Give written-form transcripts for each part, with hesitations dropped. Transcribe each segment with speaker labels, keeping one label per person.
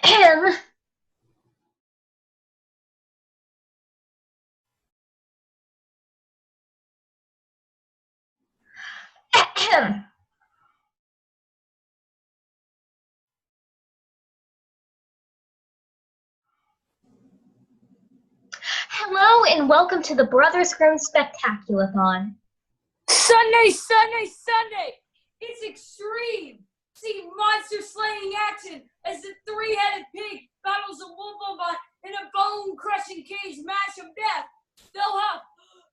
Speaker 1: Ahem. Ahem. Hello and welcome to the Brothers Grimm Spectaculathon.
Speaker 2: Sunday, Sunday, Sunday! It's extreme! See monster slaying action as the three-headed pig battles a wolf in a bone-crushing cage match of death. They'll huff,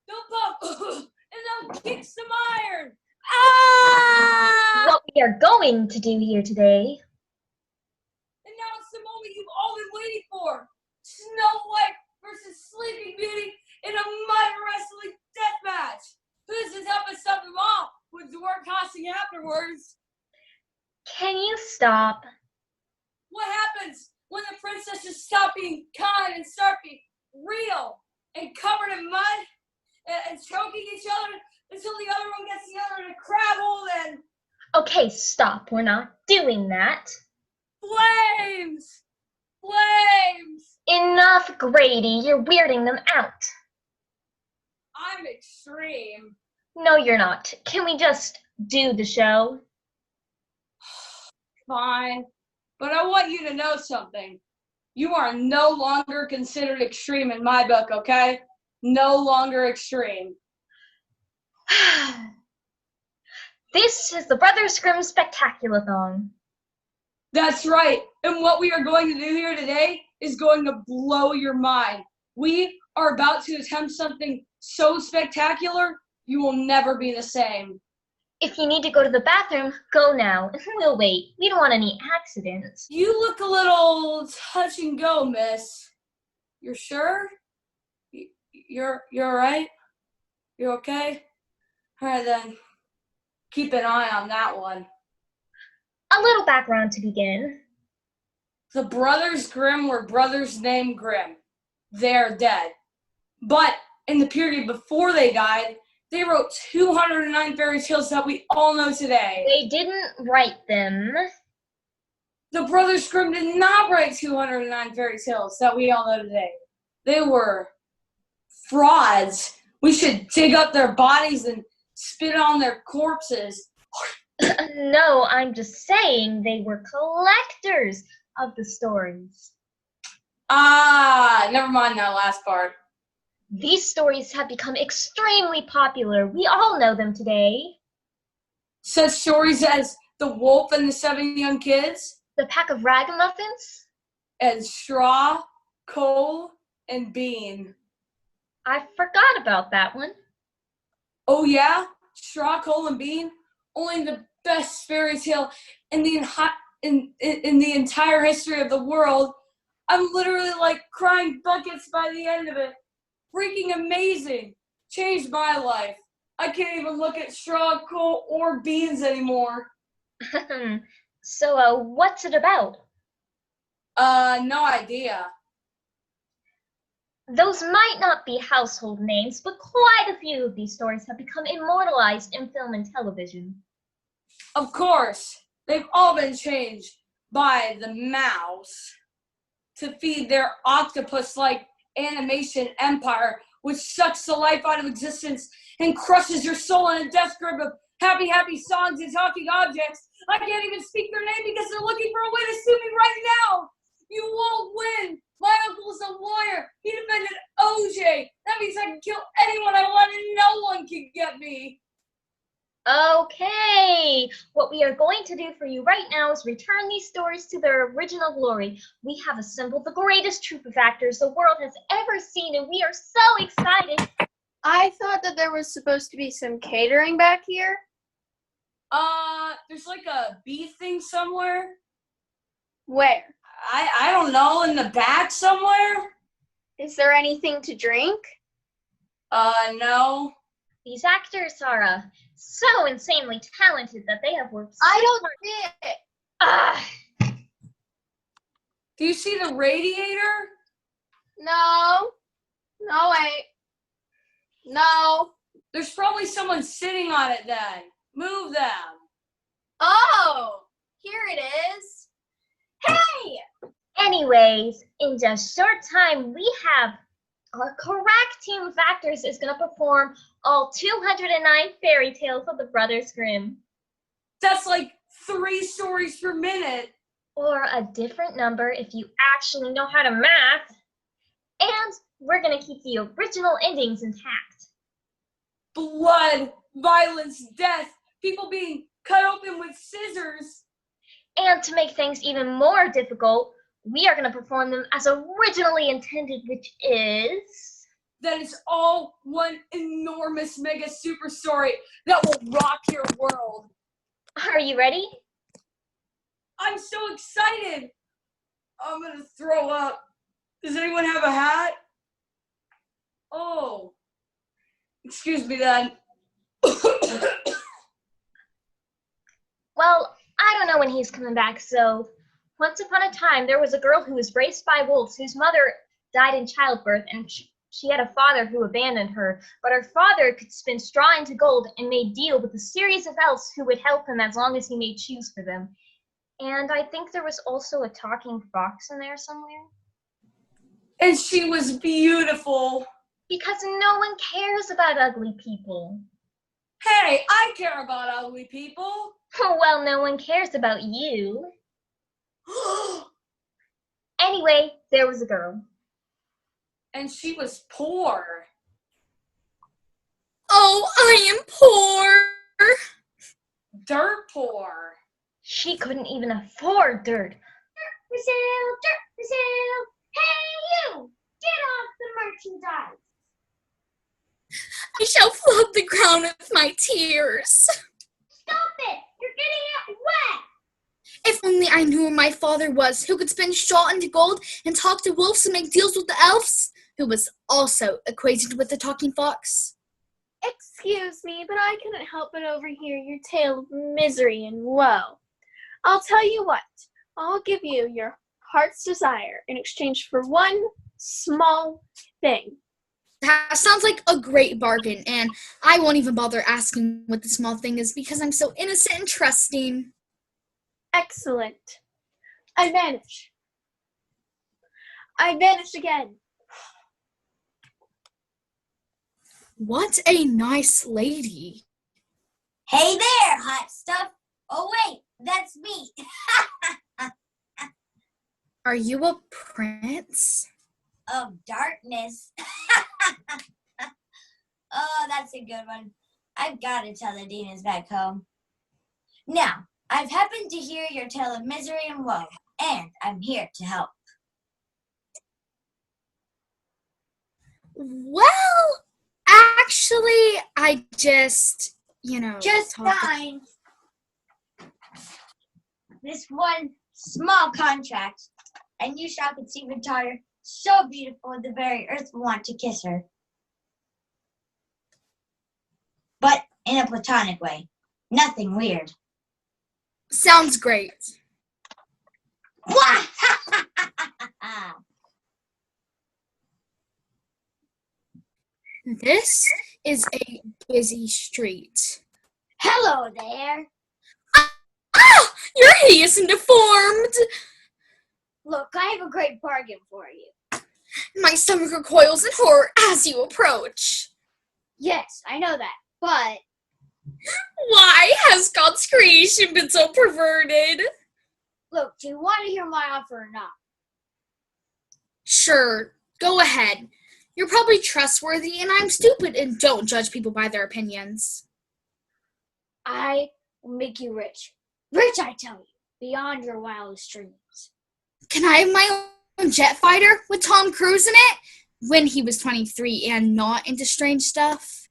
Speaker 2: they'll puff, and they'll kick some iron. Ah!
Speaker 1: What we are going to do here today.
Speaker 2: And now it's the moment you've all been waiting for. Snow White versus Sleeping Beauty in a mud wrestling death match. Who's the toughest of them all with the word costing afterwards?
Speaker 1: Can you stop?
Speaker 2: What happens when the princesses stop being kind and start being real and covered in mud and choking each other until the other one gets the other in a crab hole and...
Speaker 1: Okay, stop. We're not doing that.
Speaker 2: Flames! Flames!
Speaker 1: Enough, Grady. You're weirding them out.
Speaker 2: I'm extreme.
Speaker 1: No, you're not. Can we just do the show?
Speaker 2: Fine. But I want you to know something. You are no longer considered extreme in my book, okay? No longer extreme.
Speaker 1: This is the Brothers Grimm Spectaculathon.
Speaker 2: That's right. And what we are going to do here today is going to blow your mind. We are about to attempt something so spectacular, you will never be the same.
Speaker 1: If you need to go to the bathroom, go now. We'll wait. We don't want any accidents.
Speaker 2: You look a little touch and go, miss. You're sure? You're all right? You're okay? All right, then. Keep an eye on that one.
Speaker 1: A little background to begin.
Speaker 2: The brothers Grimm were brothers named Grimm. They're dead. But in the period before they died, they wrote 209 fairy tales that we all know today.
Speaker 1: They didn't write them.
Speaker 2: The brothers Grimm did not write 209 fairy tales that we all know today. They were frauds. We should dig up their bodies and spit on their corpses.
Speaker 1: No, I'm just saying they were collectors of the stories.
Speaker 2: Ah, never mind that last part.
Speaker 1: These stories have become extremely popular. We all know them today.
Speaker 2: Such stories as The Wolf and the Seven Young Kids,
Speaker 1: The Pack of Ragamuffins,
Speaker 2: and Straw, Coal, and Bean.
Speaker 1: I forgot about that one.
Speaker 2: Oh yeah? Straw, Coal, and Bean? Only the best fairy tale in the entire history of the world. I'm literally like crying buckets by the end of it. Freaking amazing. Changed my life. I can't even look at straw, coal, or beans anymore.
Speaker 1: So, what's it about?
Speaker 2: No idea.
Speaker 1: Those might not be household names, but quite a few of these stories have become immortalized in film and television.
Speaker 2: Of course, they've all been changed by the mouse to feed their octopus-like animation empire, which sucks the life out of existence and crushes your soul in a death grip of happy, happy songs and talking objects. I can't even speak their name because they're looking for a way to sue me right now. You won't win. My uncle's a lawyer. He defended OJ. That means I can kill anyone I want and no one can get me.
Speaker 1: Okay, what we are going to do for you right now is return these stories to their original glory. We have assembled the greatest troupe of actors the world has ever seen, and we are so excited.
Speaker 3: I thought that there was supposed to be some catering back here.
Speaker 2: There's like a bee thing somewhere.
Speaker 3: Where?
Speaker 2: I don't know, in the back somewhere?
Speaker 3: Is there anything to drink?
Speaker 2: No.
Speaker 1: These actors are so insanely talented that they have worked so
Speaker 3: I don't
Speaker 1: hard.
Speaker 3: see it.
Speaker 1: Ah,
Speaker 2: Do you see the radiator?
Speaker 3: No. No, wait. No.
Speaker 2: There's probably someone sitting on it then. Move them.
Speaker 3: Oh, here it is. Hey!
Speaker 1: Anyways, in just short time, we have our correct team of actors is going to perform all 209 fairy tales of the Brothers Grimm.
Speaker 2: That's like 3 stories per minute.
Speaker 1: Or a different number if you actually know how to math. And we're going to keep the original endings intact.
Speaker 2: Blood, violence, death, people being cut open with scissors.
Speaker 1: And to make things even more difficult, we are going to perform them as originally intended, which is...
Speaker 2: that it's all one enormous mega super story that will rock your world.
Speaker 1: Are you ready?
Speaker 2: I'm so excited. I'm going to throw up. Does anyone have a hat? Oh. Excuse me then.
Speaker 1: Well, I don't know when he's coming back, so once upon a time, there was a girl who was raised by wolves whose mother died in childbirth, and she had a father who abandoned her, but her father could spin straw into gold and made deal with a series of elves who would help him as long as he made shoes for them. And I think there was also a talking fox in there somewhere.
Speaker 2: And she was beautiful.
Speaker 1: Because no one cares about ugly people.
Speaker 2: Hey, I care about ugly people.
Speaker 1: Well, no one cares about you. Anyway, there was a girl.
Speaker 2: And she was poor.
Speaker 4: Oh, I am poor.
Speaker 2: Dirt poor.
Speaker 1: She couldn't even afford dirt. Dirt for sale, dirt for sale. Hey, you! Get off the merchandise.
Speaker 4: I shall flood the ground with my tears.
Speaker 1: Stop it! You're getting it wet!
Speaker 4: If only I knew who my father was, who could spin straw into gold and talk to wolves and make deals with the elves, who was also acquainted with the talking fox.
Speaker 3: Excuse me, but I couldn't help but overhear your tale of misery and woe. I'll tell you what, I'll give you your heart's desire in exchange for one small thing.
Speaker 4: That sounds like a great bargain, and I won't even bother asking what the small thing is because I'm so innocent and trusting.
Speaker 3: Excellent. I vanish. I vanish again.
Speaker 4: What a nice lady.
Speaker 5: Hey there, hot stuff. Oh, wait, that's me.
Speaker 4: Are you a prince?
Speaker 5: Of darkness. Oh, that's a good one. I've got to tell the demons back home. Now, I've happened to hear your tale of misery and woe, and I'm here to help.
Speaker 4: Well, actually, I just,
Speaker 5: Just fine. This one small contract, and you shall conceive a daughter so beautiful the very earth will want to kiss her. But in a platonic way. Nothing weird.
Speaker 4: Sounds great. This is a busy street.
Speaker 5: Hello there.
Speaker 4: Ah! You're hideous and deformed!
Speaker 5: Look, I have a great bargain for you.
Speaker 4: My stomach recoils in horror as you approach.
Speaker 5: Yes, I know that, but...
Speaker 4: Why has God's creation been so perverted?
Speaker 5: Look, do you want to hear my offer or not?
Speaker 4: Sure, go ahead. You're probably trustworthy, and I'm stupid and don't judge people by their opinions.
Speaker 5: I will make you rich. Rich, I tell you, beyond your wildest dreams.
Speaker 4: Can I have my own jet fighter with Tom Cruise in it? When he was 23 and not into strange stuff?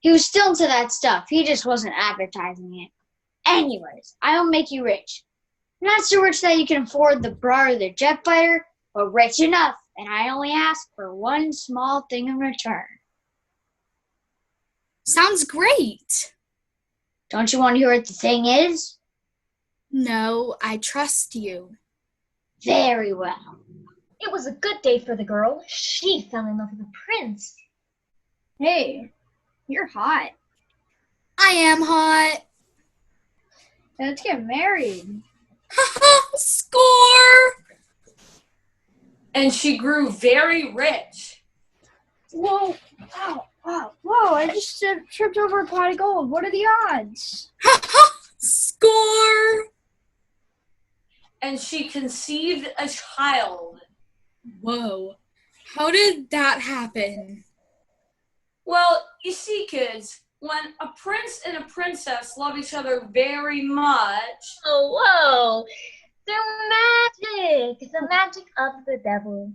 Speaker 5: He was still into that stuff. He just wasn't advertising it. Anyways, I will make you rich. Not so rich that you can afford the bra or the jet fighter, but rich enough, and I only ask for one small thing in return.
Speaker 4: Sounds great.
Speaker 5: Don't you want to hear what the thing is?
Speaker 4: No, I trust you.
Speaker 5: Very well.
Speaker 1: It was a good day for the girl. She fell in love with a prince.
Speaker 3: Hey, you're hot.
Speaker 4: I am hot.
Speaker 3: Let's get married.
Speaker 4: Score!
Speaker 2: and she grew very rich.
Speaker 6: Whoa, ow, ow, whoa, I just tripped over a pot of gold. What are the odds?
Speaker 4: Score!
Speaker 2: And she conceived a child.
Speaker 4: Whoa. How did that happen?
Speaker 2: Well, you see, kids, when a prince and a princess love each other very much.
Speaker 1: Oh, whoa. They're magic. The magic of the devil.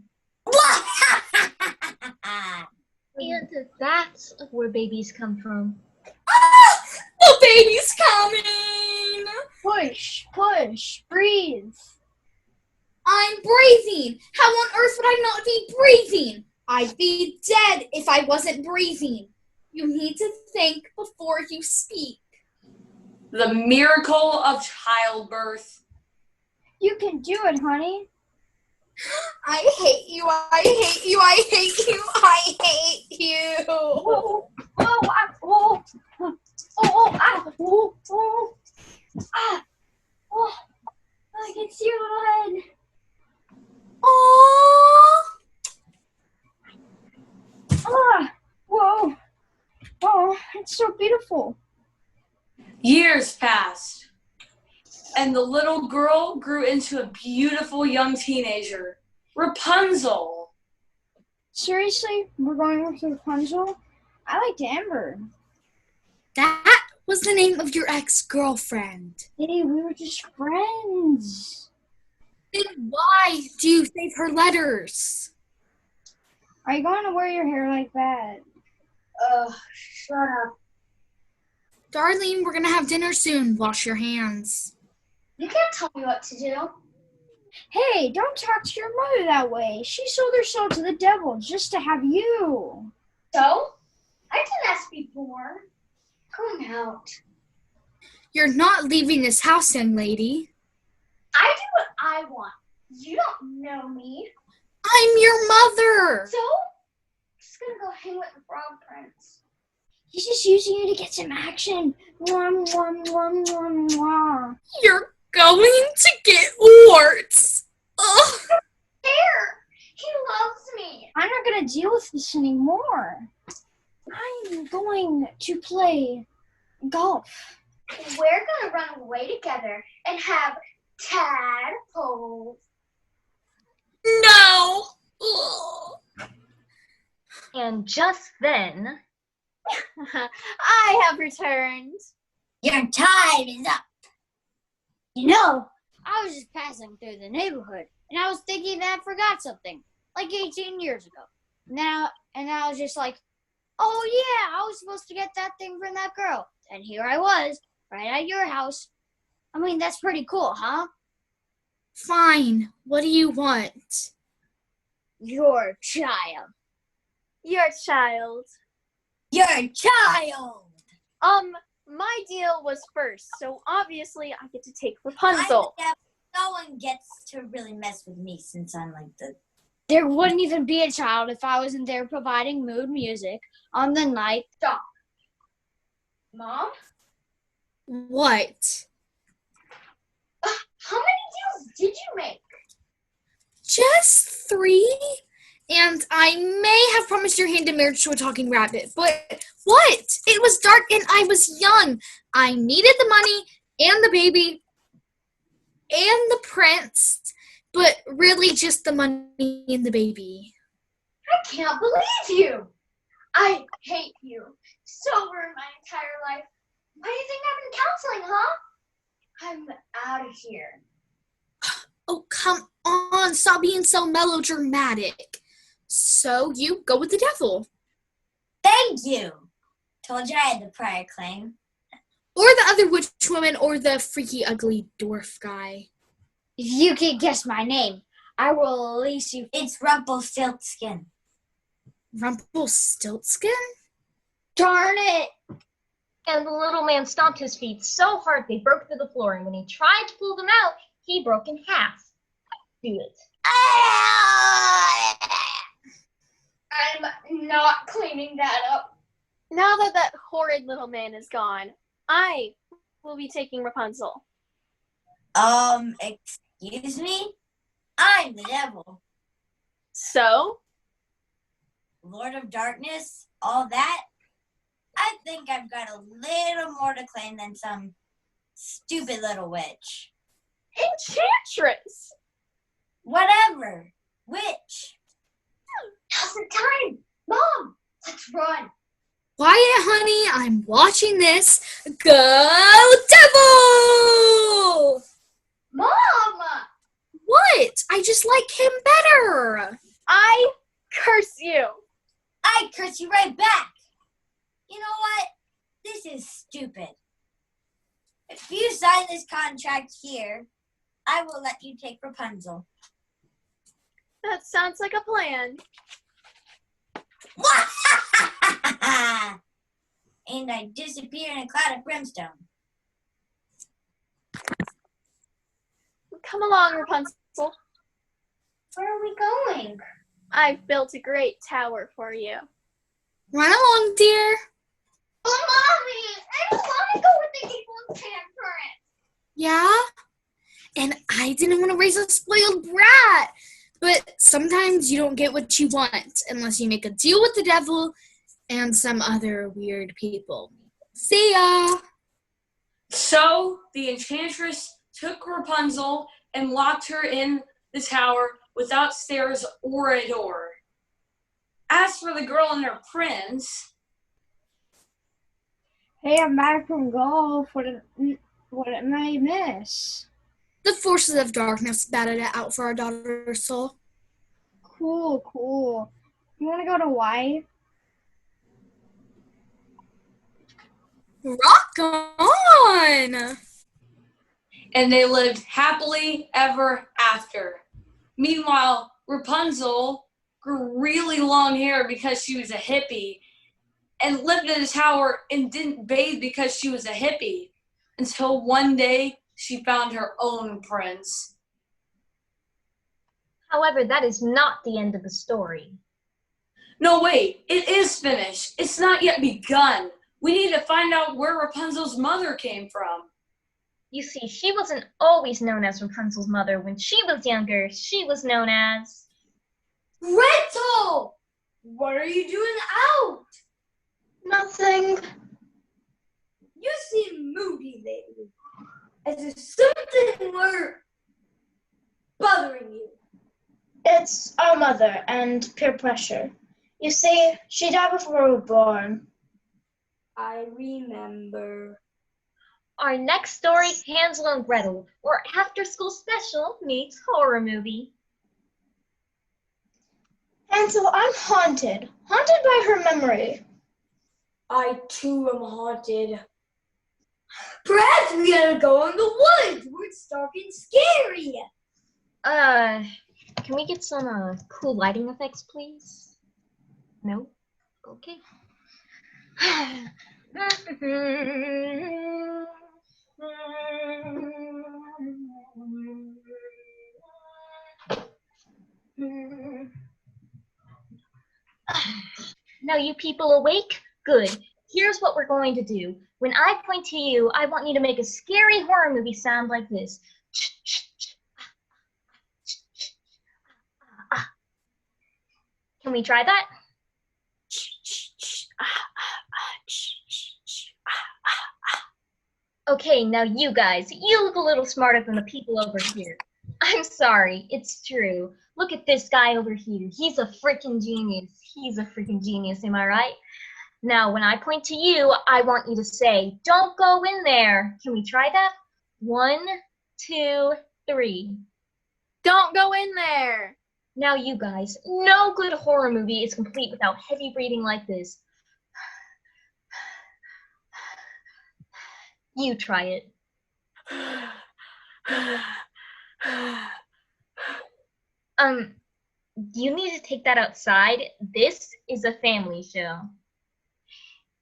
Speaker 1: And that's where babies come from.
Speaker 4: The baby's coming!
Speaker 6: Push, push, breathe.
Speaker 4: I'm breathing! How on earth would I not be breathing? I'd be dead if I wasn't breathing. You need to think before you speak.
Speaker 2: The miracle of childbirth.
Speaker 6: You can do it, honey.
Speaker 4: I hate you, I hate you, I hate you, I hate you.
Speaker 6: Whoa, whoa, ah, whoa. Oh, ah, whoa, whoa. Ah, oh, I can see your little head.
Speaker 4: Aww.
Speaker 6: Ah, whoa. Oh, it's so beautiful.
Speaker 2: Years passed, and the little girl grew into a beautiful young teenager, Rapunzel.
Speaker 6: Seriously? We're going with Rapunzel? I liked Amber.
Speaker 4: That was the name of your ex-girlfriend.
Speaker 6: Hey, we were just friends.
Speaker 4: Then why do you save her letters?
Speaker 6: Are you going to wear your hair like that?
Speaker 5: Shut up.
Speaker 4: Darling, we're gonna have dinner soon. Wash your hands.
Speaker 5: You can't tell me what to do.
Speaker 6: Hey, don't talk to your mother that way. She sold her soul to the devil just to have you.
Speaker 5: So? I didn't ask before. Going out.
Speaker 4: You're not leaving this house, young lady.
Speaker 5: I do what I want. You don't know me.
Speaker 4: I'm your mother.
Speaker 5: So? I'm just gonna go hang with the frog prince.
Speaker 6: He's just using you to get some action. Mwah, mwah, mwah, mwah, mwah.
Speaker 4: You're going to get warts. Ugh.
Speaker 5: There! He loves me.
Speaker 6: I'm not going to deal with this anymore. I'm going to play golf.
Speaker 5: We're gonna run away together and have tadpoles.
Speaker 4: No. Ugh.
Speaker 1: And just then,
Speaker 3: I have returned.
Speaker 5: Your time is up. You know, I was just passing through the neighborhood and I was thinking that I forgot something like 18 years ago. And I was just like, oh yeah, I was supposed to get that thing from that girl. And here I was, right at your house. I mean, that's pretty cool, huh?
Speaker 4: Fine. What do you want?
Speaker 5: Your child.
Speaker 3: Your child.
Speaker 5: Your child.
Speaker 3: My deal was first, so obviously I get to take Rapunzel.
Speaker 7: No one gets to really mess with me since I'm like the...
Speaker 5: There wouldn't even be a child if I wasn't there providing mood music on the night. Stop. Mom?
Speaker 4: What?
Speaker 5: How many deals did you make?
Speaker 4: Just 3? And I may have promised your hand in marriage to a talking rabbit, but what? It was dark and I was young. I needed the money and the baby and the prince, but really just the money and the baby.
Speaker 5: I can't believe you. I hate you. So ruined my entire life. Why do you think I've been counseling, huh? I'm out of here.
Speaker 4: Oh, come on. Stop being so melodramatic. So you go with the devil.
Speaker 7: Thank you! Told you I had the prior claim.
Speaker 4: Or the other witch woman or the freaky ugly dwarf guy.
Speaker 5: If you can guess my name, I will release you.
Speaker 7: It's Rumpelstiltskin.
Speaker 4: Rumpelstiltskin?
Speaker 5: Darn it!
Speaker 1: and the little man stomped his feet so hard they broke through the floor, and when he tried to pull them out, he broke in half. Do it.
Speaker 5: I'm not cleaning that up.
Speaker 3: Now that that horrid little man is gone, I will be taking Rapunzel.
Speaker 7: Excuse me? I'm the devil.
Speaker 3: So?
Speaker 7: Lord of Darkness, all that? I think I've got a little more to claim than some stupid little witch.
Speaker 3: Enchantress!
Speaker 7: Whatever. Witch.
Speaker 6: Now's the time! Mom, let's run!
Speaker 4: Quiet, honey. I'm watching this. Go Devil!
Speaker 6: Mom!
Speaker 4: What? I just like him better.
Speaker 3: I curse you!
Speaker 7: I curse you right back. You know what? This is stupid. If you sign this contract here, I will let you take Rapunzel.
Speaker 3: That sounds like a plan.
Speaker 7: And I disappear in a cloud of brimstone.
Speaker 3: Come along, Rapunzel.
Speaker 6: Where are we going?
Speaker 3: I've built a great tower for you.
Speaker 4: Run along, dear.
Speaker 6: Oh, Mommy! I don't want to go with the evil grandparents.
Speaker 4: Yeah? And I didn't want to raise a spoiled brat. But sometimes you don't get what you want unless you make a deal with the devil and some other weird people. See ya!
Speaker 2: So the enchantress took Rapunzel and locked her in the tower without stairs or a door. As for the girl and her prince,
Speaker 6: Hey, I'm back from golf. What did I miss?
Speaker 4: The forces of darkness batted it out for our daughter's soul.
Speaker 6: Cool. You want to go to Hawaii?
Speaker 4: Rock on!
Speaker 2: and they lived happily ever after. Meanwhile, Rapunzel grew really long hair because she was a hippie and lived in a tower and didn't bathe because she was a hippie until one day she found her own prince.
Speaker 1: However, that is not the end of the story.
Speaker 2: No, wait, it is finished. It's not yet begun. We need to find out where Rapunzel's mother came from.
Speaker 1: You see, she wasn't always known as Rapunzel's mother. When she was younger, she was known as...
Speaker 6: Gretel! What are you doing out?
Speaker 8: Nothing.
Speaker 6: You seem moody lately. As if something were bothering you.
Speaker 8: It's our mother and peer pressure. You see, she died before we were born.
Speaker 6: I remember.
Speaker 1: Our next story, Hansel and Gretel, or After School Special meets horror movie.
Speaker 8: Hansel, I'm haunted by her memory.
Speaker 6: I too am haunted. Perhaps we gotta go in the woods where it's dark and scary.
Speaker 1: Can we get some cool lighting effects, please? No? Okay. Now you people awake? Good. Here's what we're going to do. When I point to you, I want you to make a scary horror movie sound like this. Can we try that? Okay, now you guys, you look a little smarter than the people over here. I'm sorry, it's true. Look at this guy over here. He's a freaking genius. He's a freaking genius, am I right? Now, when I point to you, I want you to say, "Don't go in there." Can we try that? 1, 2, 3.
Speaker 3: Don't go in there.
Speaker 1: Now you guys, no good horror movie is complete without heavy breathing like this. You try it. You need to take that outside. This is a family show.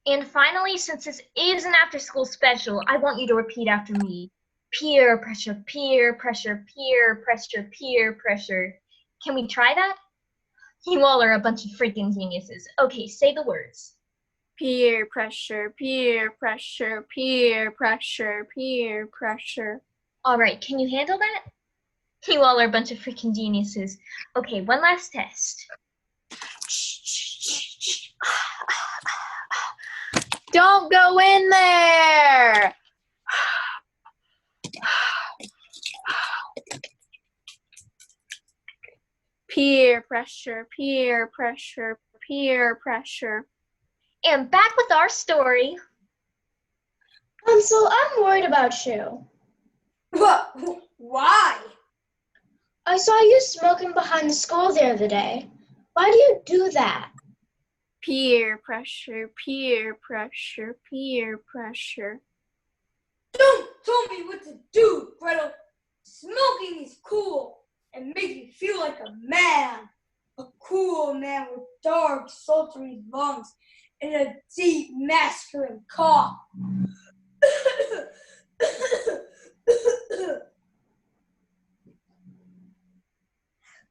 Speaker 1: And finally, since this is an after-school special, I want you to repeat after me. Peer pressure, peer pressure, peer pressure, peer pressure. Can we try that? You all are a bunch of freaking geniuses. Okay, say the words.
Speaker 3: Peer pressure, peer pressure, peer pressure, peer pressure.
Speaker 1: All right, can you handle that? You all are a bunch of freaking geniuses. Okay, one last test.
Speaker 3: Don't go in there. Peer pressure, peer pressure, peer pressure.
Speaker 1: And back with our story.
Speaker 8: Hansel, I'm worried about you.
Speaker 2: What? Why?
Speaker 8: I saw you smoking behind the school the other day. Why do you do that?
Speaker 3: Peer pressure, peer pressure, peer pressure.
Speaker 2: Don't tell me what to do, Gretel. Smoking is cool and makes me feel like a man. A cool man with dark, sultry lungs and a deep, masculine cough.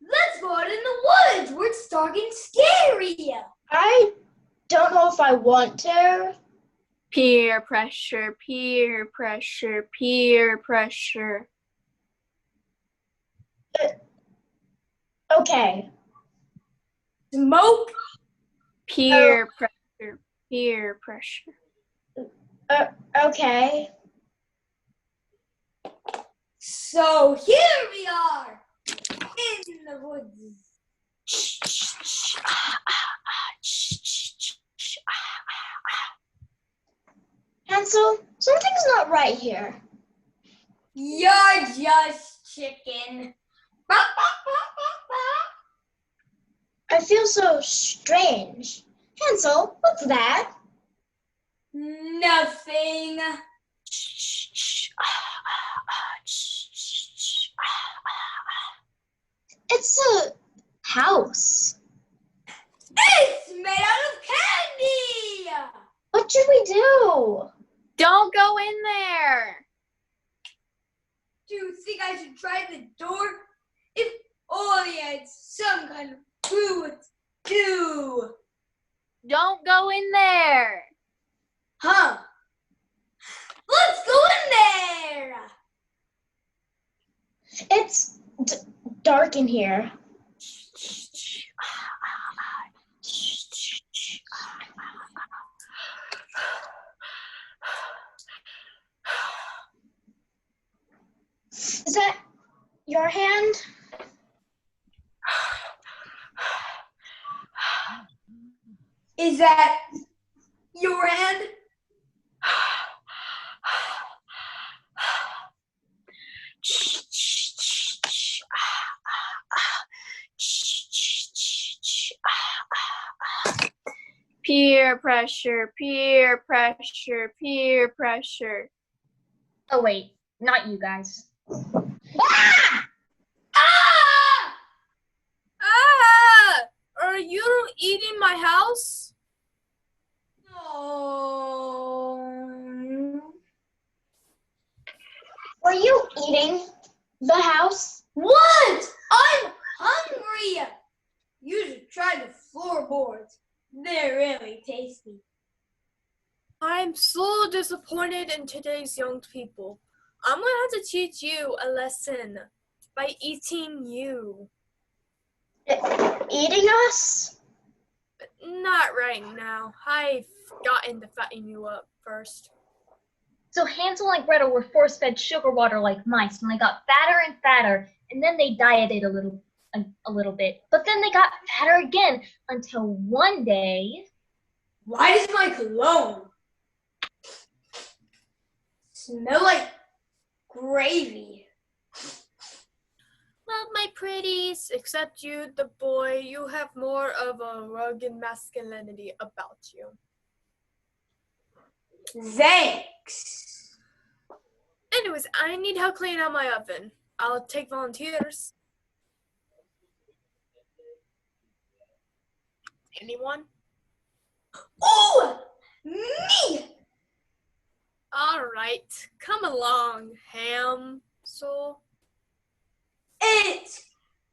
Speaker 2: Let's go out in the woods where it's dark and scary.
Speaker 8: I don't know if I want to.
Speaker 3: Peer pressure, peer pressure, peer pressure.
Speaker 8: Okay.
Speaker 2: Smoke?
Speaker 3: Peer pressure, peer pressure.
Speaker 8: Okay.
Speaker 2: So here we are in the woods.
Speaker 8: Hansel, something's not right here.
Speaker 2: You're just chicken.
Speaker 8: I feel so strange. Hansel, what's that?
Speaker 2: Nothing.
Speaker 8: It's a house.
Speaker 2: It's made out of candy.
Speaker 8: What should we do?
Speaker 3: Don't go in there.
Speaker 2: Do you think I should try the door? If only I had some kind of clue what to do.
Speaker 3: Don't go in there.
Speaker 2: Huh? Let's go in there.
Speaker 8: It's dark in here. Is that your hand?
Speaker 2: Is that your hand?
Speaker 3: Peer pressure, peer pressure, peer pressure.
Speaker 1: Oh, wait, not you guys.
Speaker 2: Ah!
Speaker 4: Ah! Are you eating my house?
Speaker 2: No.
Speaker 8: Were you eating the house?
Speaker 2: What? I'm hungry. You should try the floorboards. They're really tasty.
Speaker 4: I'm so disappointed in today's young people. I'm gonna have to teach you a lesson by eating you.
Speaker 8: Eating us?
Speaker 4: Not right now. I've gotten to fatten you up first.
Speaker 1: So Hansel and Gretel were force-fed sugar water like mice, and they got fatter and fatter, and then they dieted a little bit. But then they got fatter again until one day...
Speaker 2: Why does my cologne smell like gravy?
Speaker 4: Well, my pretties, except you, the boy, you have more of a rugged masculinity about you.
Speaker 2: Thanks.
Speaker 4: Anyways, I need help cleaning out my oven. I'll take volunteers. Anyone?
Speaker 2: Oh, me!
Speaker 4: All right, come along, Hansel.
Speaker 2: It's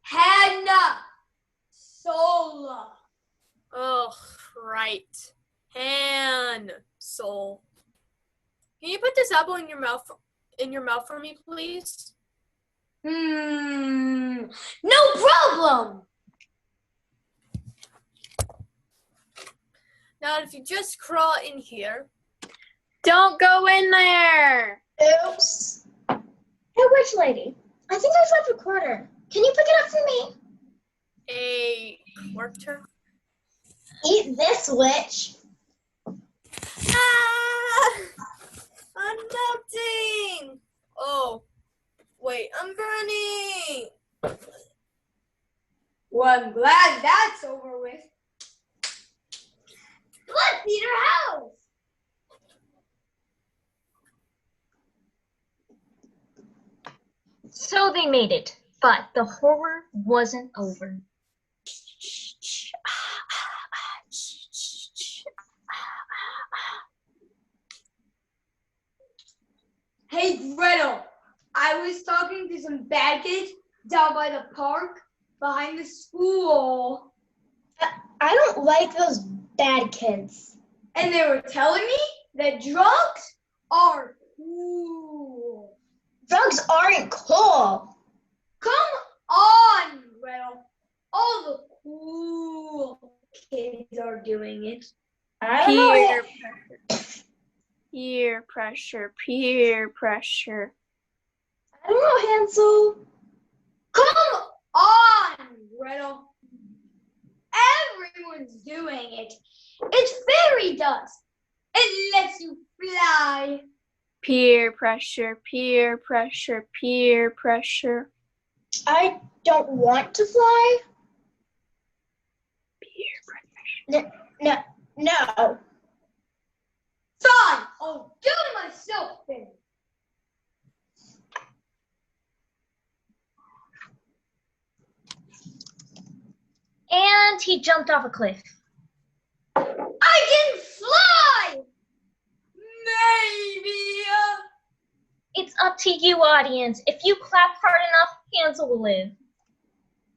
Speaker 2: Hannah Sola.
Speaker 4: Oh, right. Hansel. Can you put this apple in your mouth for me, please?
Speaker 7: No problem.
Speaker 3: Now, if you just crawl in here. Don't go in there.
Speaker 8: Oops. Hey, witch lady. I think I left a quarter. Can you pick it up for me?
Speaker 3: A quarter?
Speaker 8: Eat this, witch.
Speaker 3: Ah! I'm melting. Oh, wait, I'm burning.
Speaker 2: Well, I'm glad that's over with.
Speaker 7: Let's eat our house.
Speaker 1: So they made it, but the horror wasn't over.
Speaker 2: Hey, Gretel, I was talking to some bad kids down by the park behind the school,
Speaker 8: I don't like those bad kids.
Speaker 2: and they were telling me that drugs are cool.
Speaker 8: Drugs aren't cool.
Speaker 2: Come on, Gretel. All the cool kids are doing it.
Speaker 8: I don't know.
Speaker 3: Peer pressure. Peer pressure. Peer pressure.
Speaker 8: I don't know, Hansel.
Speaker 2: Come on, Gretel. Everyone's doing it. It's fairy dust. It lets you fly.
Speaker 3: Peer pressure. Peer pressure. Peer pressure.
Speaker 8: I don't want to fly.
Speaker 3: Peer pressure.
Speaker 8: No.
Speaker 2: Fine, I'll do it myself then.
Speaker 1: And he jumped off a cliff.
Speaker 2: I can fly! Maybe.
Speaker 1: It's up to you, audience. If you clap hard enough, Hansel will live.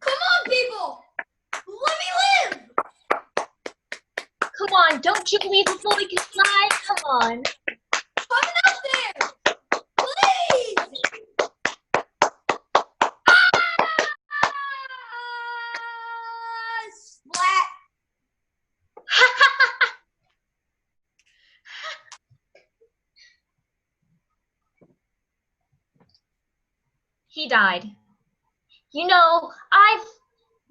Speaker 2: Come on, people! Let me live!
Speaker 1: Come on, don't you believe the boy can fly? Come on.
Speaker 2: Coming up there! Please! Splat!
Speaker 1: He died. You know, I've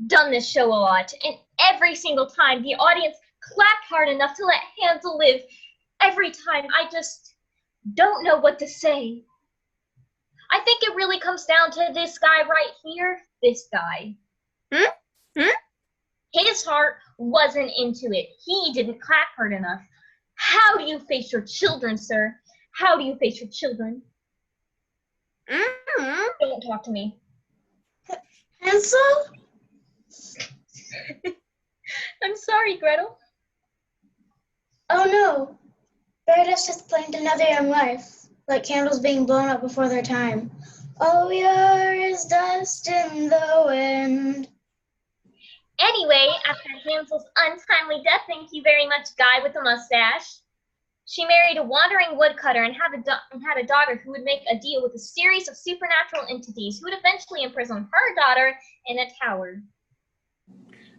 Speaker 1: done this show a lot, and every single time the audience clapped hard enough to let Hansel live. Every time I just don't know what to say. I think it really comes down to this guy right here. This guy. His heart wasn't into it. He didn't clap hard enough. How do you face your children, sir? How do you face your children? Don't talk to me.
Speaker 8: Hansel?
Speaker 1: I'm sorry, Gretel.
Speaker 8: Oh no. Paradise has claimed another young life, like candles being blown up before their time. All we are is dust in the wind.
Speaker 1: Anyway, after Hansel's untimely death, thank you very much, guy with the mustache, she married a wandering woodcutter and had a daughter who would make a deal with a series of supernatural entities who would eventually imprison her daughter in a tower.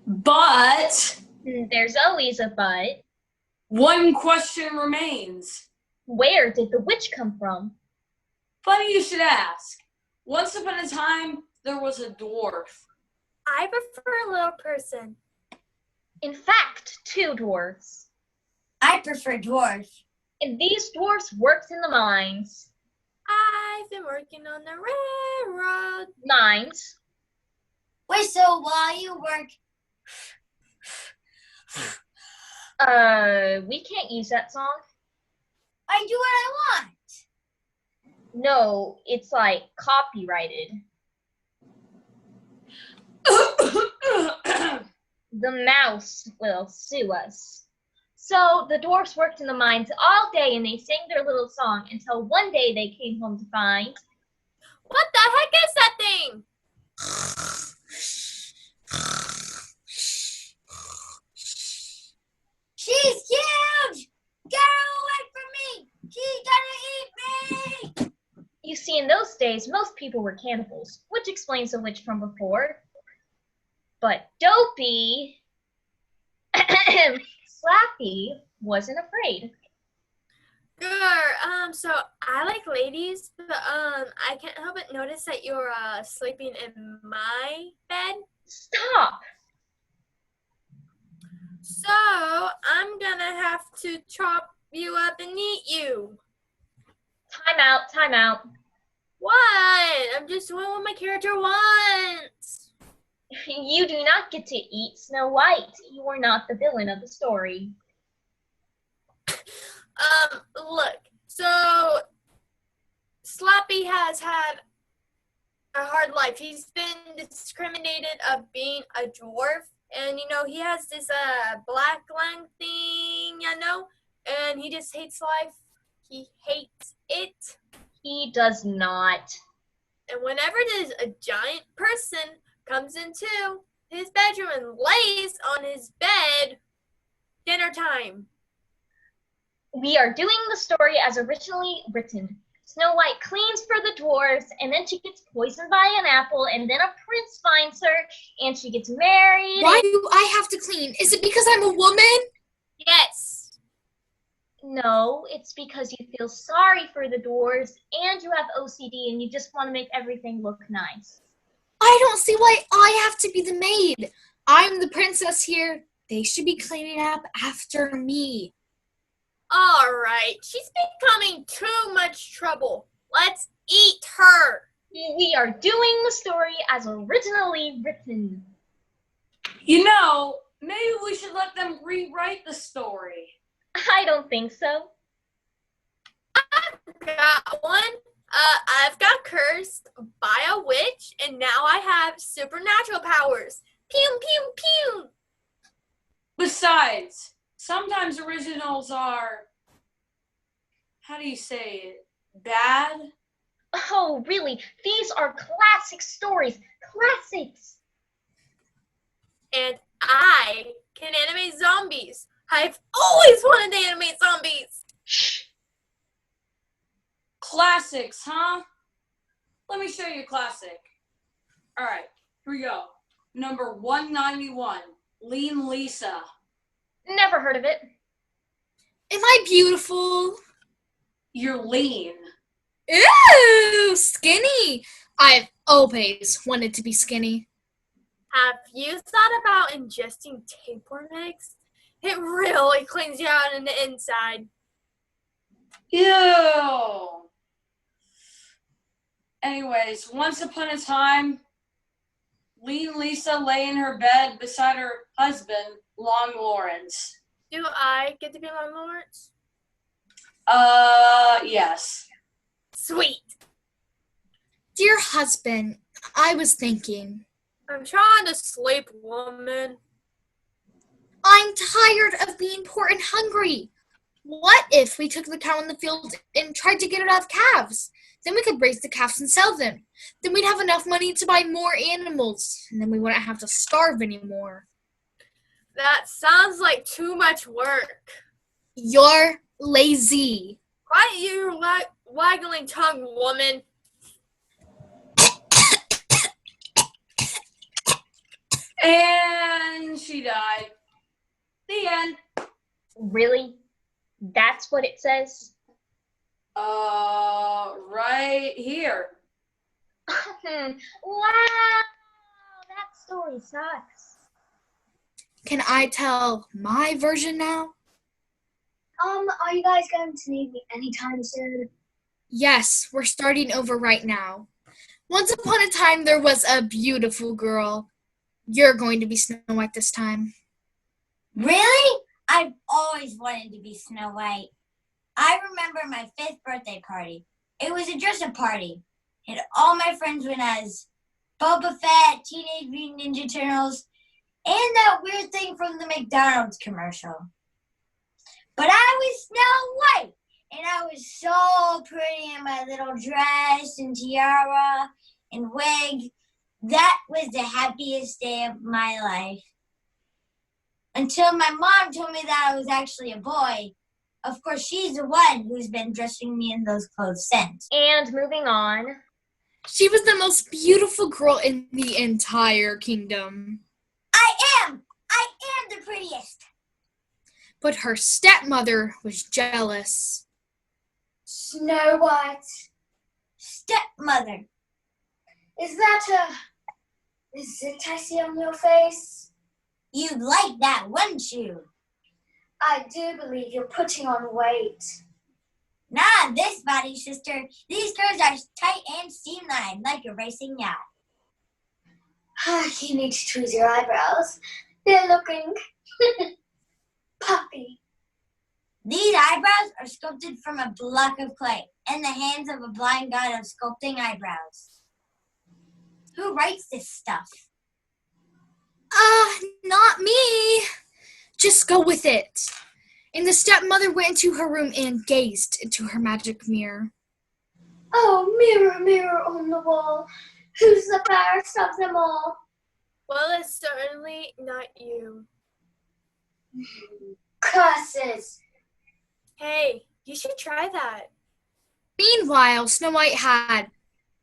Speaker 2: But
Speaker 1: There's always a but.
Speaker 2: one question remains.
Speaker 1: Where did the witch come from?
Speaker 2: Funny you should ask. Once upon a time, there was a dwarf.
Speaker 3: I prefer a little person.
Speaker 1: In fact, two dwarfs.
Speaker 7: I prefer dwarves.
Speaker 1: And these dwarfs worked in the mines.
Speaker 3: I've been working on the railroad.
Speaker 1: Mines?
Speaker 7: Wait, so while you work,
Speaker 1: We can't use that song.
Speaker 7: I do what I want.
Speaker 1: No, it's like copyrighted. The mouse will sue us. So the dwarfs worked in the mines all day and they sang their little song until one day they came home to find.
Speaker 3: What the heck is that thing?
Speaker 7: She's huge! Get her away from me! She's gonna eat me!
Speaker 1: You see, See, in those days, most people were cannibals, which explains the witch from before. But Dopey, Slappy, wasn't afraid.
Speaker 3: Sure. So I like ladies, but I can't help but notice that you're sleeping in my bed.
Speaker 1: Stop!
Speaker 3: So I'm gonna have to chop you up and eat you.
Speaker 1: Time out.
Speaker 3: What? I'm just doing what my character wants.
Speaker 1: You do not get to eat Snow White. You are not the villain of the story.
Speaker 3: Look, so Slappy has had a hard life. He's been discriminated of being a dwarf, and he has this black lung thing, and he just hates life. He hates it.
Speaker 1: He does not.
Speaker 3: And whenever there's a giant person comes into his bedroom and lays on his bed, dinner time.
Speaker 1: We are doing the story as originally written. Snow White cleans for the dwarves, and then she gets poisoned by an apple, and then a prince finds her, and she gets married.
Speaker 4: Why do I have to clean? Is it because I'm a woman?
Speaker 3: Yes.
Speaker 1: No, it's because you feel sorry for the dwarves, and you have OCD, and you just want to make everything look nice.
Speaker 4: I don't see why I have to be the maid. I'm the princess here. They should be cleaning up after me.
Speaker 3: All right. She's becoming too much trouble. Let's eat her.
Speaker 1: We are doing the story as originally written.
Speaker 2: Maybe we should let them rewrite the story.
Speaker 1: I don't think so.
Speaker 3: I've got one. I've got cursed by a witch, and now I have supernatural powers. Pew, pew, pew.
Speaker 2: Besides, sometimes originals are, how do you say it, bad?
Speaker 1: Oh, really? These are classic stories. Classics.
Speaker 3: And I can animate zombies. I've always wanted to animate zombies.
Speaker 1: Shh.
Speaker 2: Classics, huh? Let me show you a classic. All right, here we go. Number 191, Lean Lisa.
Speaker 1: Never heard of it.
Speaker 4: Am I beautiful?
Speaker 2: You're lean.
Speaker 4: Ew, skinny. I've always wanted to be skinny.
Speaker 3: Have you thought about ingesting tapeworm eggs? It really cleans you out on the inside.
Speaker 2: Ew. Anyways, once upon a time, Lean Lisa lay in her bed beside her husband, Long Lawrence.
Speaker 3: Do I get to be Long Lawrence?
Speaker 2: Yes.
Speaker 3: Sweet.
Speaker 4: Dear husband, I was thinking.
Speaker 3: I'm trying to sleep, woman.
Speaker 4: I'm tired of being poor and hungry. What if we took the cow in the field and tried to get it out of calves? Then we could raise the calves and sell them. Then we'd have enough money to buy more animals, and then we wouldn't have to starve anymore.
Speaker 3: That sounds like too much work.
Speaker 4: You're lazy.
Speaker 3: Quiet your waggling tongue, woman.
Speaker 2: And she died. The end.
Speaker 1: Really? That's what it says?
Speaker 2: Right here.
Speaker 1: Wow, that story sucks.
Speaker 4: Can I tell my version now?
Speaker 6: Are you guys going to need me anytime soon?
Speaker 4: Yes, we're starting over right now. Once upon a time, there was a beautiful girl. You're going to be Snow White this time.
Speaker 7: Really? I've always wanted to be Snow White. I remember my 5th birthday party. It was a dress-up party. And all my friends went as Boba Fett, Teenage Mutant Ninja Turtles, and that weird thing from the McDonald's commercial. But I was Snow White, and I was so pretty in my little dress and tiara and wig. That was the happiest day of my life. Until my mom told me that I was actually a boy. Of course, she's the one who's been dressing me in those clothes since.
Speaker 1: And moving on.
Speaker 4: She was the most beautiful girl in the entire kingdom.
Speaker 7: I am the prettiest.
Speaker 4: But her stepmother was jealous.
Speaker 6: Snow White.
Speaker 7: Stepmother.
Speaker 6: Is that a zit I see on your face?
Speaker 7: You'd like that, wouldn't you?
Speaker 6: I do believe you're putting on weight.
Speaker 7: Not this body, sister. These curves are tight and streamlined like a racing yacht.
Speaker 6: You need to tweeze your eyebrows. They're looking puffy.
Speaker 7: These eyebrows are sculpted from a block of clay in the hands of a blind god of sculpting eyebrows. Who writes this stuff?
Speaker 4: Not me. Just go with it. And the stepmother went into her room and gazed into her magic mirror.
Speaker 6: Oh, mirror, mirror on the wall, who's the fairest of them all?
Speaker 3: Well, it's certainly not you.
Speaker 6: Curses.
Speaker 3: Hey, you should try that.
Speaker 4: Meanwhile, Snow White had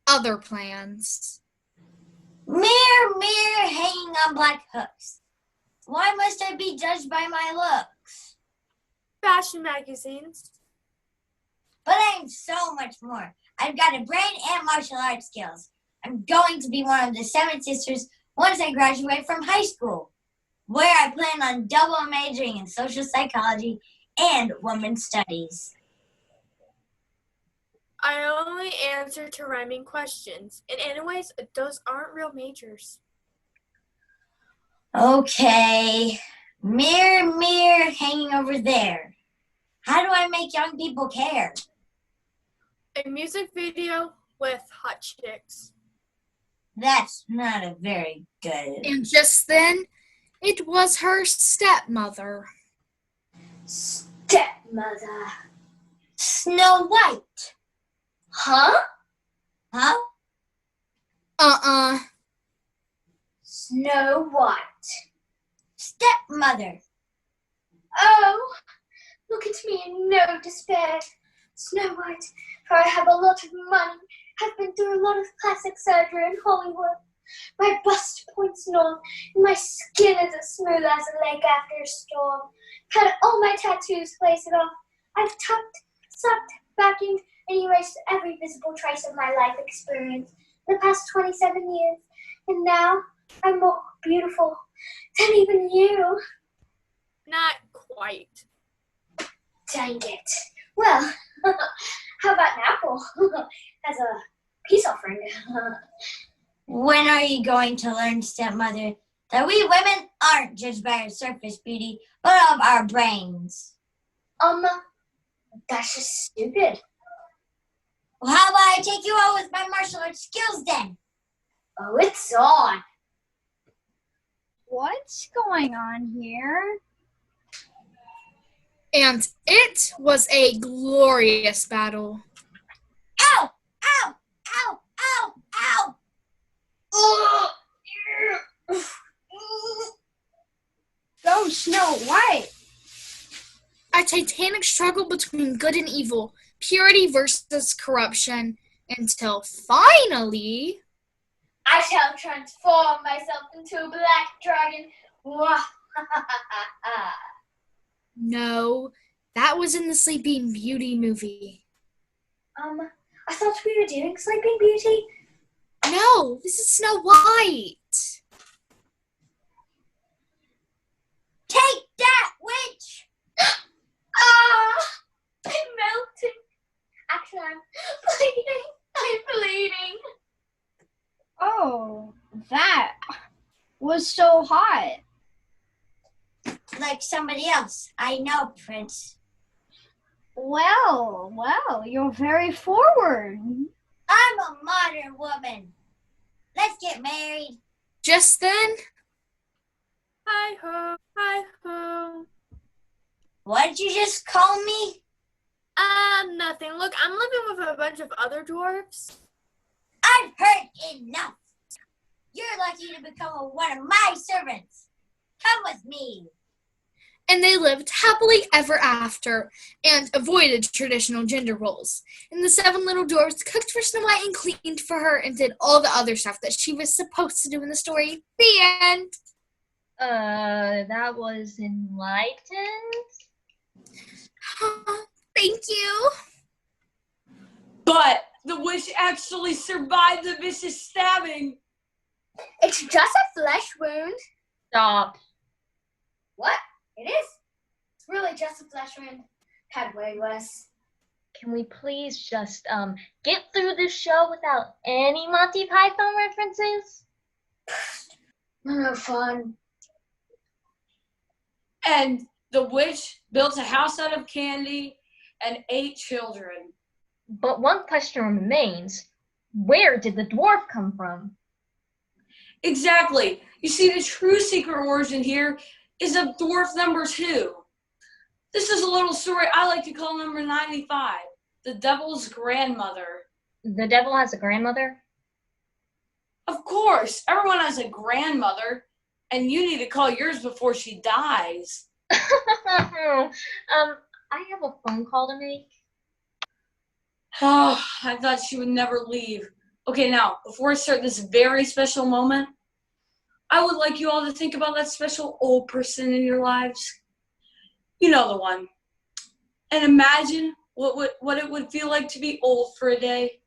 Speaker 4: other plans.
Speaker 7: Mirror, mirror hanging on black hooks. Why must I be judged by my looks?
Speaker 3: Fashion magazines.
Speaker 7: But I'm so much more. I've got a brain and martial arts skills. I'm going to be one of the 7 sisters once I graduate from high school, where I plan on double majoring in social psychology and women's studies.
Speaker 3: I only answer to rhyming questions. And anyways, those aren't real majors.
Speaker 7: Okay. Mirror, mirror hanging over there. How do I make young people care?
Speaker 3: A music video with hot chicks.
Speaker 7: That's not a very good...
Speaker 4: And just then, it was her stepmother.
Speaker 6: Stepmother.
Speaker 7: Snow White.
Speaker 6: Huh?
Speaker 7: Huh?
Speaker 6: Snow White.
Speaker 7: Stepmother.
Speaker 6: Oh, look at me in no despair. Snow White, for I have a lot of money. I've been through a lot of plastic surgery in Hollywood. My bust points north, and my skin is as smooth as a lake after a storm. Had all my tattoos placed off. I've tucked, sucked, vacuumed, and erased every visible trace of my life experience in the past 27 years. And now I'm more beautiful than even you.
Speaker 3: Not quite.
Speaker 6: Dang it. Well, how about an apple as a peace offering?
Speaker 7: When are you going to learn, stepmother, that we women aren't judged by our surface beauty, but of our brains?
Speaker 6: That's just stupid.
Speaker 7: Well, how about I take you out with my martial arts skills then?
Speaker 6: Oh, it's on.
Speaker 5: What's going on here?
Speaker 4: And it was a glorious battle.
Speaker 7: Ow! Ow! Ow! Ow! Ow!
Speaker 5: Go, Snow White!
Speaker 4: A titanic struggle between good and evil, purity versus corruption, until finally...
Speaker 6: I shall transform myself into a black dragon.
Speaker 4: No, that was in the Sleeping Beauty movie.
Speaker 6: I thought we were doing Sleeping Beauty.
Speaker 4: No, this is Snow White.
Speaker 7: Take that, witch!
Speaker 6: I'm melting. Actually, I'm bleeding. I'm bleeding.
Speaker 5: Oh, that was so hot.
Speaker 7: Like somebody else. I know, Prince.
Speaker 5: Well, you're very forward.
Speaker 7: I'm a modern woman. Let's get married.
Speaker 4: Just then,
Speaker 3: Hi-ho, hi-ho.
Speaker 7: What did you just call me?
Speaker 3: Nothing. Look, I'm living with a bunch of other dwarves.
Speaker 7: I've heard enough. You're lucky to become one of my servants. Come with me.
Speaker 4: and they lived happily ever after and avoided traditional gender roles. And the 7 little dwarfs cooked for Snow White and cleaned for her and did all the other stuff that she was supposed to do in the story. The end.
Speaker 1: That was enlightened.
Speaker 4: Thank you.
Speaker 2: But the witch actually survived the vicious stabbing.
Speaker 6: It's just a flesh wound.
Speaker 1: Stop.
Speaker 6: What? It is. It's really just a flesh wound. Had way worse.
Speaker 1: Can we please just get through this show without any Monty Python references?
Speaker 6: No fun.
Speaker 2: And the witch built a house out of candy and 8 children.
Speaker 1: But one question remains. Where did the dwarf come from?
Speaker 2: Exactly. You see, the true secret origin here is of dwarf number 2. This is a little story I like to call number 95, the devil's grandmother.
Speaker 1: The devil has a grandmother?
Speaker 2: Of course, everyone has a grandmother, and you need to call yours before she dies.
Speaker 1: I have a phone call to make.
Speaker 2: Oh, I thought she would never leave. Okay, now, before I start this very special moment, I would like you all to think about that special old person in your lives. You know the one. And imagine what it would feel like to be old for a day.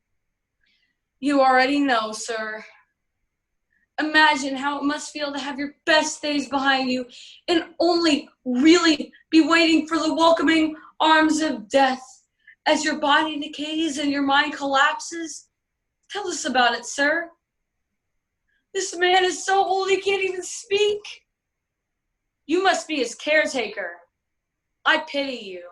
Speaker 2: You already know, sir. Imagine how it must feel to have your best days behind you and only really be waiting for the welcoming arms of death as your body decays and your mind collapses. Tell us about it, sir. This man is so old he can't even speak. You must be his caretaker. I pity you.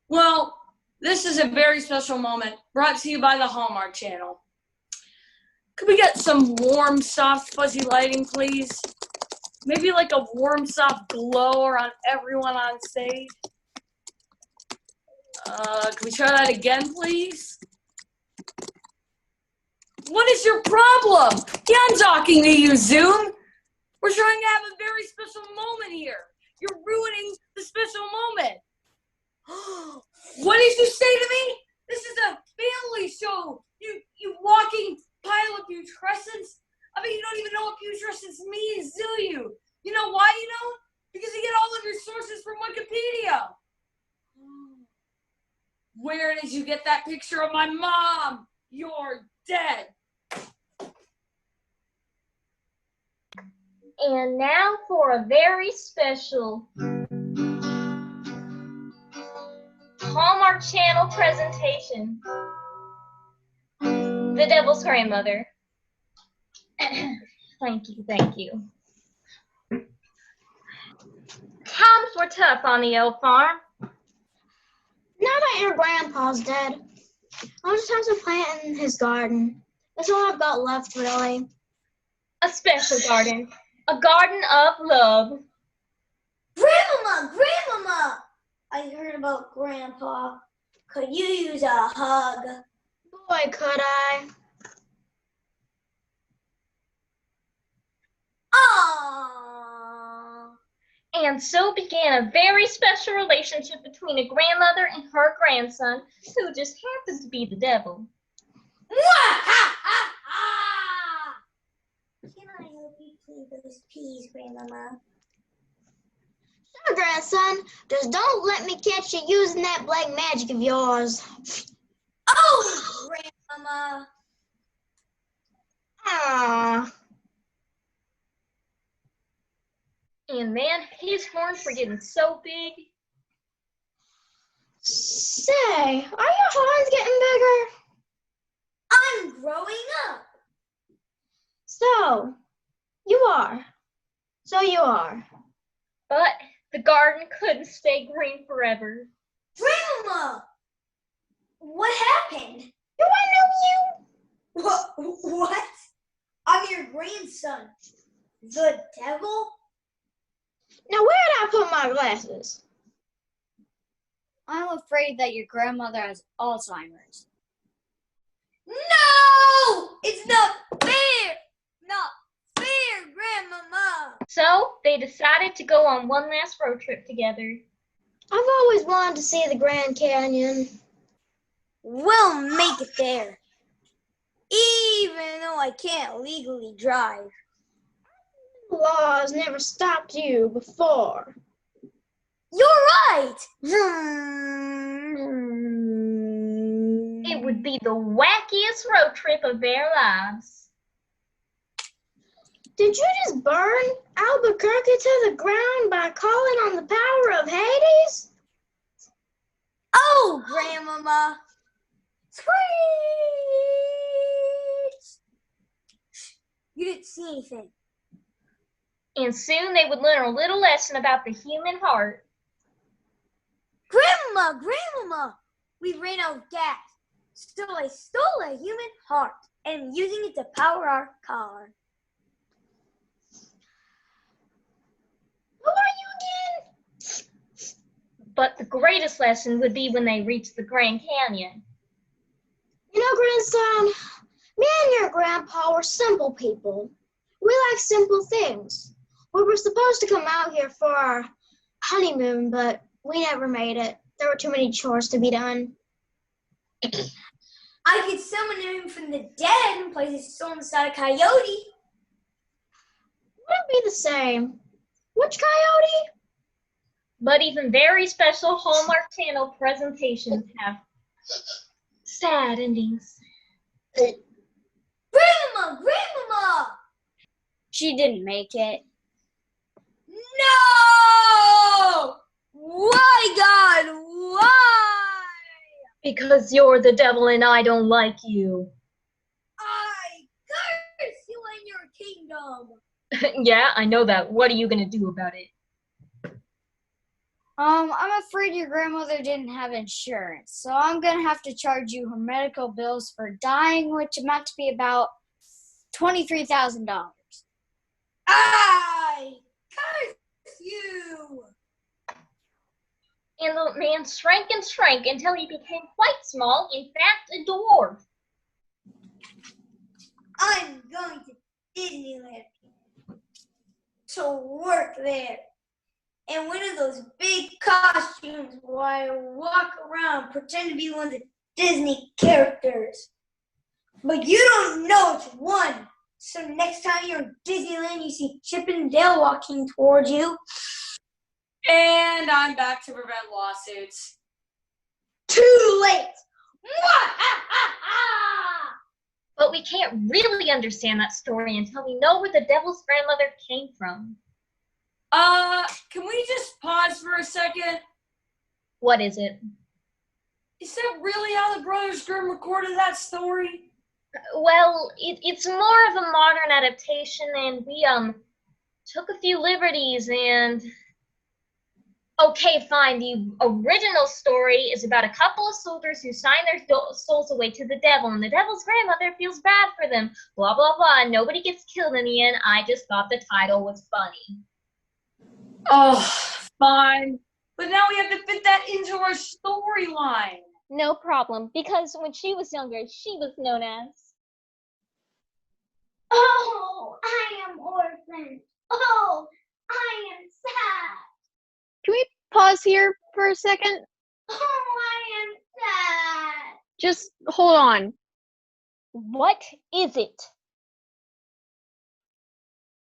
Speaker 2: Well, this is a very special moment brought to you by the Hallmark Channel. Could we get some warm, soft, fuzzy lighting, please? Maybe like a warm, soft glow around everyone on stage. Can we try that again, please? What is your problem? Yeah, I'm talking to you, Zoom. We're trying to have a very special moment here. You're ruining the special moment. What did you say to me? This is a family show. You walking pile of putrescence. I mean, you don't even know what putrescence means, do you? You know why you don't? Because you get all of your sources from Wikipedia. Where did you get that picture of my mom? You're dead.
Speaker 1: And now for a very special Hallmark Channel presentation. The Devil's Grandmother. Thank you. Times were tough on the old farm.
Speaker 8: Now that your grandpa's dead, I'll just have to plant in his garden. That's all I've got left, really.
Speaker 1: A special garden. A garden of love.
Speaker 7: Grandmama! I heard about Grandpa. Could you use a hug?
Speaker 8: Boy, could I.
Speaker 7: Aww.
Speaker 1: And so began a very special relationship between a grandmother and her grandson, who just happens to be the devil.
Speaker 7: Can I help you clean those peas, Grandmama?
Speaker 8: Sure, grandson. Just don't let me catch you using that black magic of yours.
Speaker 7: Oh, Grandmama.
Speaker 8: Ah.
Speaker 1: And man, his horns were getting so big.
Speaker 8: Say, are your horns getting bigger?
Speaker 7: I'm growing up.
Speaker 8: So you are.
Speaker 1: But the garden couldn't stay green forever.
Speaker 7: Grandmama! What happened?
Speaker 8: Do I know you?
Speaker 7: What? I'm your grandson. The devil?
Speaker 8: Now where'd I put my glasses?
Speaker 5: I'm afraid that your grandmother has Alzheimer's.
Speaker 7: No! It's not fair! Not fair, Grandmama!
Speaker 1: So they decided to go on one last road trip together.
Speaker 8: I've always wanted to see the Grand Canyon.
Speaker 7: We'll make it there. Even though I can't legally drive.
Speaker 8: Laws never stopped you before.
Speaker 7: You're right!
Speaker 1: It would be the wackiest road trip of their lives.
Speaker 8: Did you just burn Albuquerque to the ground by calling on the power of Hades?
Speaker 7: Oh, Grandmama! Screech! You didn't see anything.
Speaker 1: And soon they would learn a little lesson about the human heart.
Speaker 7: Grandmama! We ran out of gas. So I stole a human heart and I'm using it to power our car.
Speaker 8: Who are you again?
Speaker 1: But the greatest lesson would be when they reached the Grand Canyon.
Speaker 8: You know, grandson, me and your grandpa were simple people. We like simple things. We were supposed to come out here for our honeymoon, but we never made it. There were too many chores to be done.
Speaker 7: I could summon him from the dead and place his soul inside a coyote.
Speaker 8: Wouldn't be the same. Which coyote?
Speaker 1: But even very special Hallmark Channel presentations have sad endings.
Speaker 7: Grandmama!
Speaker 5: She didn't make it.
Speaker 7: No! Why, God? Why?
Speaker 1: Because you're the devil and I don't like you.
Speaker 7: I curse you and your kingdom.
Speaker 1: Yeah, I know that. What are you going to do about it?
Speaker 5: I'm afraid your grandmother didn't have insurance, so I'm gonna have to charge you her medical bills for dying, which amount to be about $23,000.
Speaker 7: I curse you.
Speaker 1: And the man shrank and shrank until he became quite small, in fact, a dwarf.
Speaker 7: I'm going to Disneyland to work there. And one of those big costumes where I walk around, pretend to be one of the Disney characters. But you don't know it's one. So next time you're in Disneyland, you see Chip and Dale walking towards you.
Speaker 2: And I'm back to prevent lawsuits.
Speaker 7: Too late!
Speaker 1: But we can't really understand that story until we know where the devil's grandmother came from.
Speaker 2: Can we just pause for a second?
Speaker 1: What is it?
Speaker 2: Is that really how the Brothers Grimm recorded that story?
Speaker 1: Well, it's more of a modern adaptation, and we took a few liberties and... Okay, fine. The original story is about a couple of soldiers who sign their souls away to the devil, and the devil's grandmother feels bad for them. Blah, blah, blah. Nobody gets killed in the end. I just thought the title was funny.
Speaker 2: Oh, fine. But now we have to fit that into our storyline.
Speaker 9: No problem, because when she was younger, she was known as...
Speaker 6: Oh, I am orphaned. Oh, I am sad.
Speaker 3: Can we pause here for a second?
Speaker 6: Oh, I am sad.
Speaker 3: Just hold on.
Speaker 9: What is it?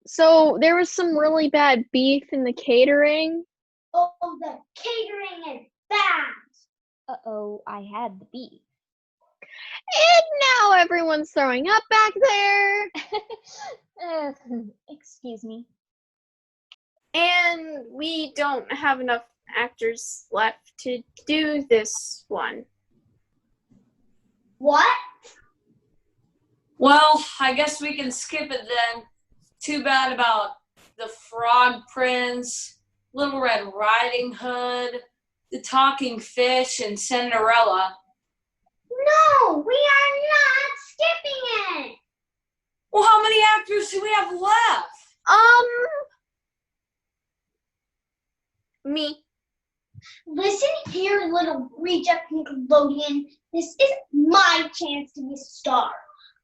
Speaker 3: So there was some really bad beef in the catering.
Speaker 6: Oh, the catering is bad.
Speaker 9: Uh-oh, I had the beef.
Speaker 3: And now everyone's throwing up back there.
Speaker 9: Excuse me.
Speaker 3: And we don't have enough actors left to do this one.
Speaker 6: What?
Speaker 2: Well, I guess we can skip it then. Too bad about the Frog Prince, Little Red Riding Hood, the Talking Fish, and Cinderella.
Speaker 6: No, we are not skipping it.
Speaker 2: Well, how many actors do we have left?
Speaker 3: Me.
Speaker 6: Listen here, little reject Nickelodeon. This is my chance to be a star.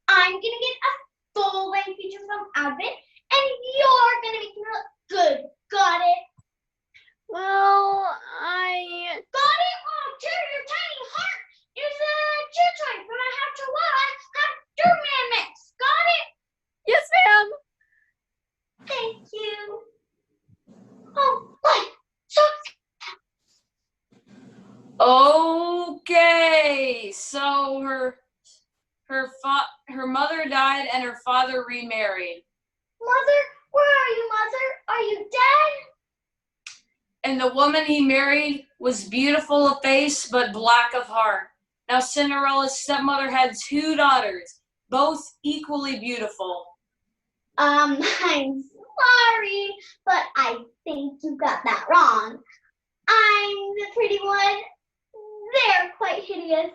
Speaker 6: I'm gonna get a full-length feature film out of it, and you're gonna make me look good. Got it?
Speaker 3: Well,
Speaker 6: Got it? Oh, tear your tiny heart is a chew toy from a half chihuahua, half German mix. Got it?
Speaker 3: yes, ma'am.
Speaker 6: Thank you. Oh, what? So
Speaker 2: Okay, so her mother died and her father remarried.
Speaker 6: Mother, where are you, Mother? Are you dead?
Speaker 2: And the woman he married was beautiful of face but black of heart. Now Cinderella's stepmother had 2 daughters, both equally beautiful.
Speaker 6: I'm sorry, but I think you got that wrong. I'm the pretty one. They're quite hideous.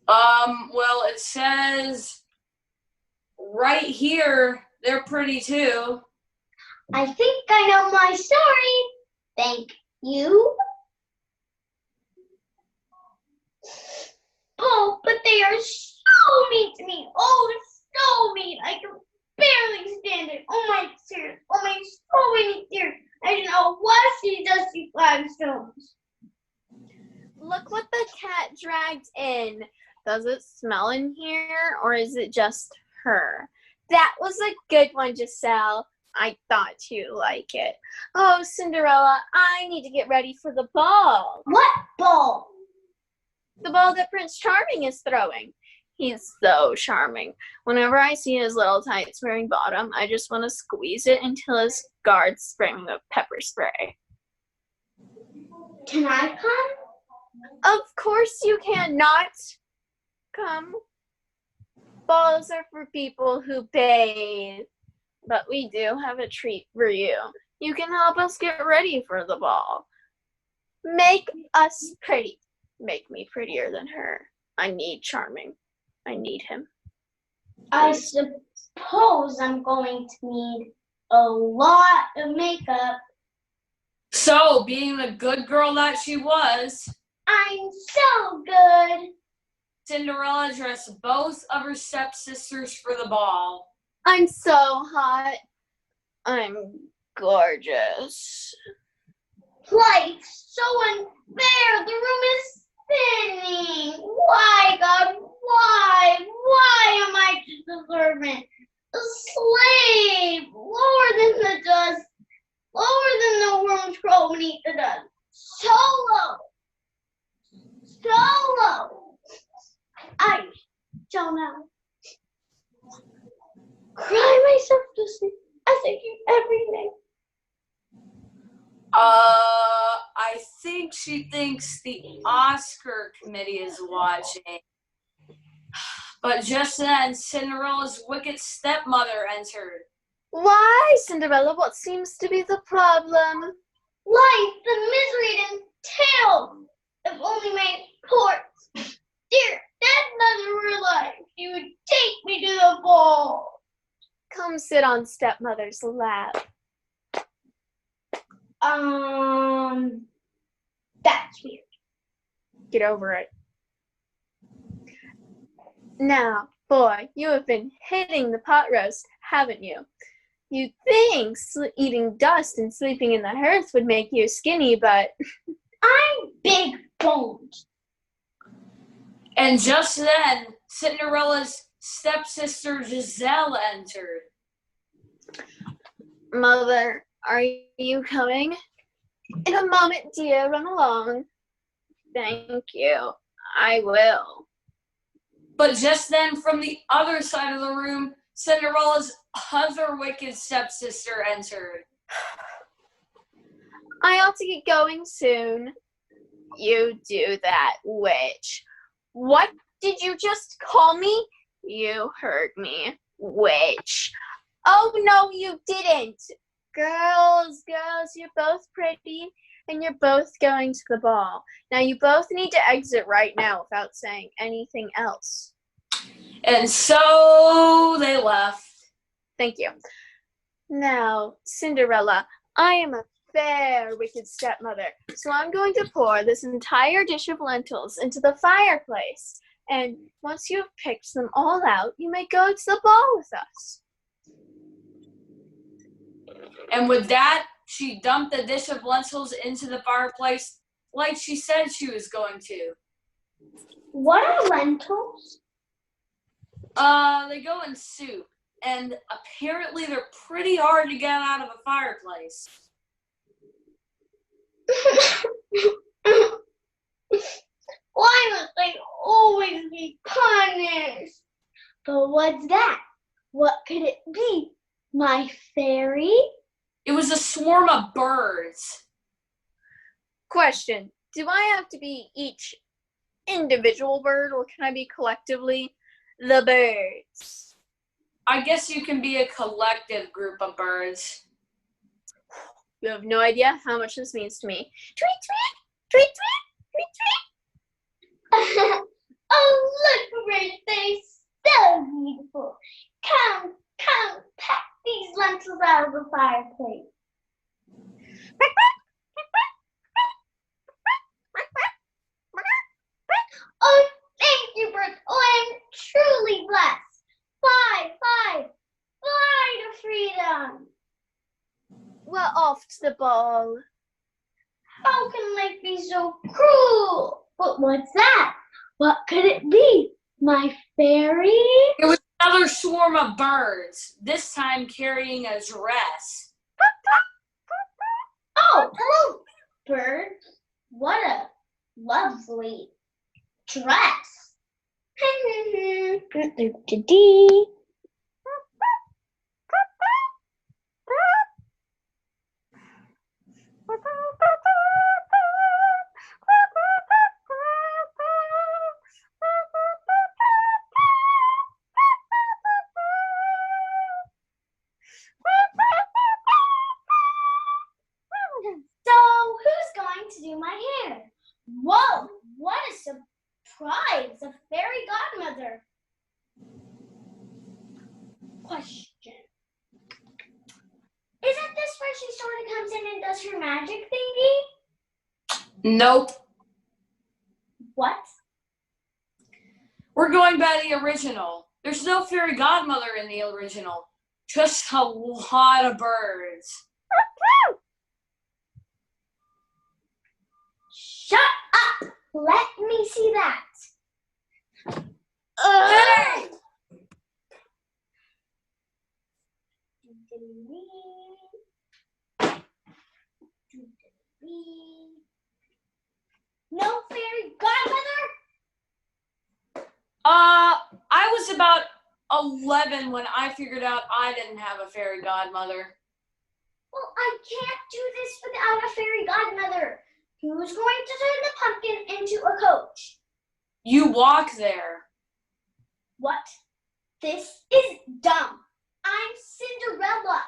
Speaker 2: Well, it says right here they're pretty too.
Speaker 6: I think I know my story. Thank you. Oh, but they are so mean to me. Oh, so mean. I can barely stand it. Oh my tears. Oh my so many tears. I don't know what she does to flagstones.
Speaker 3: Look what the cat dragged in. Does it smell in here, or is it just her? That was a good one, Giselle. I thought you'd like it. Oh, Cinderella, I need to get ready for the ball.
Speaker 6: What ball?
Speaker 3: The ball that Prince Charming is throwing. He's so charming. Whenever I see his little tights wearing bottom, I just want to squeeze it until his guards spray me with pepper spray.
Speaker 6: Can I come?
Speaker 3: Of course you cannot come. Balls are for people who bathe. But we do have a treat for you. You can help us get ready for the ball. Make us pretty. Make me prettier than her. I need Charming. I need him.
Speaker 6: I suppose I'm going to need a lot of makeup.
Speaker 2: So, being the good girl that she was,
Speaker 6: I'm so good.
Speaker 2: Cinderella dressed both of her stepsisters for the ball.
Speaker 3: I'm so hot. I'm gorgeous.
Speaker 6: Life's so unfair. The room is spinning. Why, God? Why? Why am I just a servant? A slave. Lower than the dust. Lower than the worms crawl beneath the dust. So low. So low. I don't know. Cry myself to sleep as I do every day.
Speaker 2: I think she thinks the Oscar committee is watching. But just then, Cinderella's wicked stepmother entered.
Speaker 3: Why, Cinderella? What seems to be the problem?
Speaker 6: Life, the misery it entails. If only my poor dear stepmother were alive, she would take me to the ball.
Speaker 3: Come sit on stepmother's lap.
Speaker 6: That's weird.
Speaker 3: Get over it. Now, boy, you have been hitting the pot roast, haven't you? You'd think eating dust and sleeping in the hearth would make you skinny, but
Speaker 6: I'm big boned.
Speaker 2: And just then, Cinderella's stepsister Giselle entered.
Speaker 3: Mother, are you coming? In a moment, dear. Run along. Thank you. I will.
Speaker 2: But just then, from the other side of the room, Cinderella's other wicked stepsister entered.
Speaker 3: I ought to get going soon. You do that, witch. What did you just call me? You heard me, witch. Oh, no, you didn't. Girls, you're both pretty, and you're both going to the ball. Now, you both need to exit right now without saying anything else.
Speaker 2: And so they left.
Speaker 3: Thank you. Now, Cinderella, I am a fair wicked stepmother, so I'm going to pour this entire dish of lentils into the fireplace. And once you have picked them all out, you may go to the ball with us.
Speaker 2: And with that, she dumped the dish of lentils into the fireplace like she said she was going to.
Speaker 6: What are lentils?
Speaker 2: They go in soup, and apparently they're pretty hard to get out of a fireplace.
Speaker 6: Why must I always be punished? But what's that? What could it be? My fairy?
Speaker 2: It was a swarm of birds.
Speaker 3: Question: do I have to be each individual bird, or can I be collectively the birds?
Speaker 2: I guess you can be a collective group of birds.
Speaker 3: You have no idea how much this means to me. Tweet, tweet, tweet, tweet, tweet, tweet.
Speaker 6: Oh, look, birthday, so beautiful. Come, pack these lentils out of the fireplace. Oh, thank you, birds. Oh, I'm truly blessed. Fly, fly, fly to freedom.
Speaker 3: We're off to the ball.
Speaker 6: How can life be so cruel? But what's that? What could it be? My fairy?
Speaker 2: It was another swarm of birds, this time carrying a dress.
Speaker 6: Oh, hello, birds. What a lovely dress. So, who's going to do my hair? Whoa, what a surprise! A fairy godmother. Question. Isn't this where she sort of comes in and does her magic thingy?
Speaker 2: Nope.
Speaker 6: What?
Speaker 2: We're going by the original. There's no fairy godmother in the original. Just a lot of birds.
Speaker 6: Shut up! Let me see that.
Speaker 2: Hey!
Speaker 6: No fairy godmother?
Speaker 2: I was about 11 when I figured out I didn't have a fairy godmother.
Speaker 6: Well, I can't do this without a fairy godmother. Who's going to turn the pumpkin into a coach?
Speaker 2: You walk there.
Speaker 6: What? This is dumb. I'm Cinderella.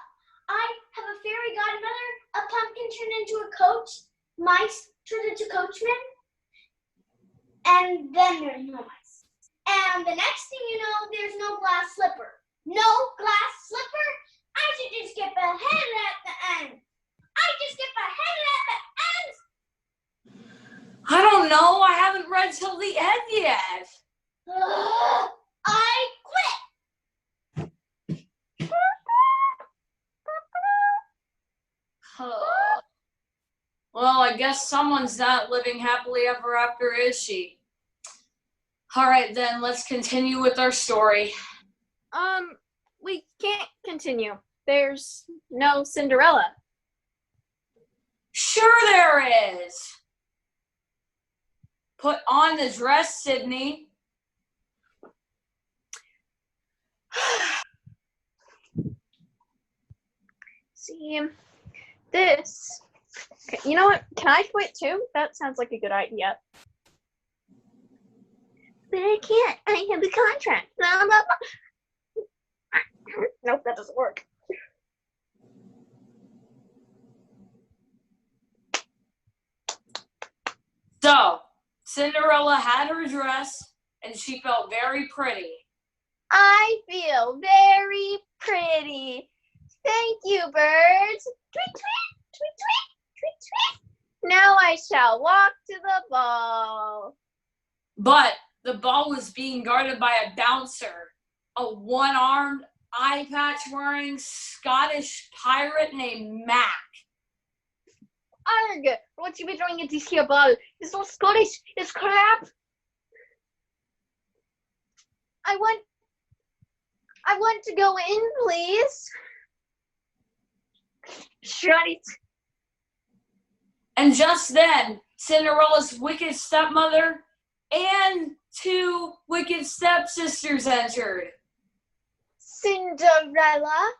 Speaker 6: I have a fairy godmother, a pumpkin turned into a coach, mice turned into coachmen, and then there's no mice. And the next thing you know, there's no glass slipper. No glass slipper? I should just get beheaded at the end. I just get beheaded at the end.
Speaker 2: I don't know. I haven't read till the end yet.
Speaker 6: I quit.
Speaker 2: Well, I guess someone's not living happily ever after, is she? All right, then, let's continue with our story.
Speaker 3: We can't continue. There's no Cinderella.
Speaker 2: Sure there is. Put on the dress, Sydney.
Speaker 3: See, this. Okay, you know what? Can I quit too? That sounds like a good idea. But I can't. I have the contract. Blah, blah, blah. Nope, that doesn't work.
Speaker 2: So, Cinderella had her dress, and she felt very pretty.
Speaker 3: I feel very pretty. Thank you, birds. Tweet, tweet, tweet, tweet, tweet, tweet. Now I shall walk to the ball.
Speaker 2: But the ball was being guarded by a bouncer, a one-armed eye patch wearing Scottish pirate named Mac.
Speaker 3: Arg! What you be doing at this here ball? It's so Scottish. It's crap. I want to go in, please. Shut it.
Speaker 2: And just then, Cinderella's wicked stepmother and 2 wicked stepsisters entered.
Speaker 3: Cinderella,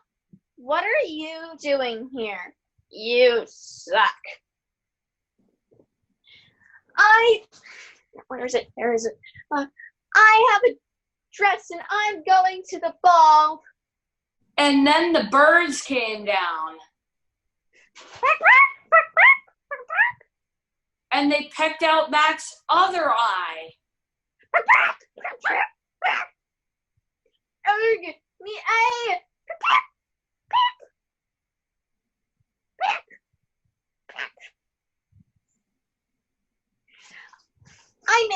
Speaker 3: what are you doing here? You suck. Where is it? There is it. I have a dress and I'm going to the ball.
Speaker 2: And then the birds came down. And they pecked out Mac's other eye.
Speaker 3: Me, I. I'm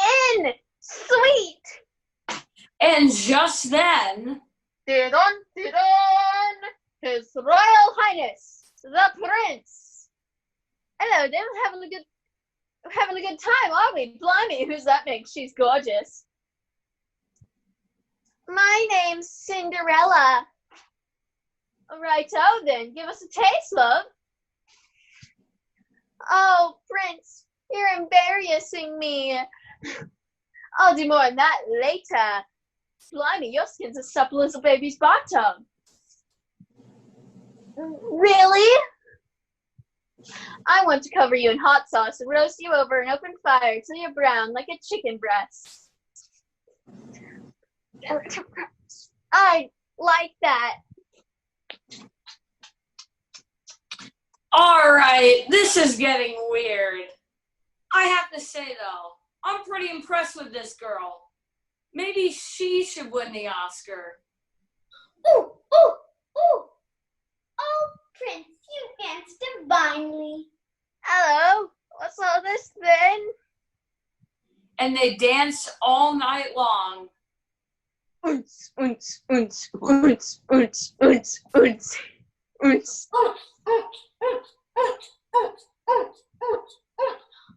Speaker 3: in. Sweet.
Speaker 2: And just then,
Speaker 3: Didon, His Royal Highness, the Prince. Hello, then having a good time, aren't we? Blimey, who's that make? She's gorgeous. My name's Cinderella. Righto then, give us a taste, love. Oh, Prince, you're embarrassing me. I'll do more on that later. Blimey, your skin's as supple as a baby's bottom. Really? I want to cover you in hot sauce and roast you over an open fire till you're brown like a chicken breast. I like that.
Speaker 2: all right, this is getting weird. I have to say though, I'm pretty impressed with this girl. Maybe she should win the Oscar.
Speaker 6: Ooh, ooh, ooh. Oh, Prince, you dance divinely.
Speaker 3: Hello, what's all this then?
Speaker 2: And they danced all night long.
Speaker 3: Unts, unts, unts, unts, unts, unts, unts, unts.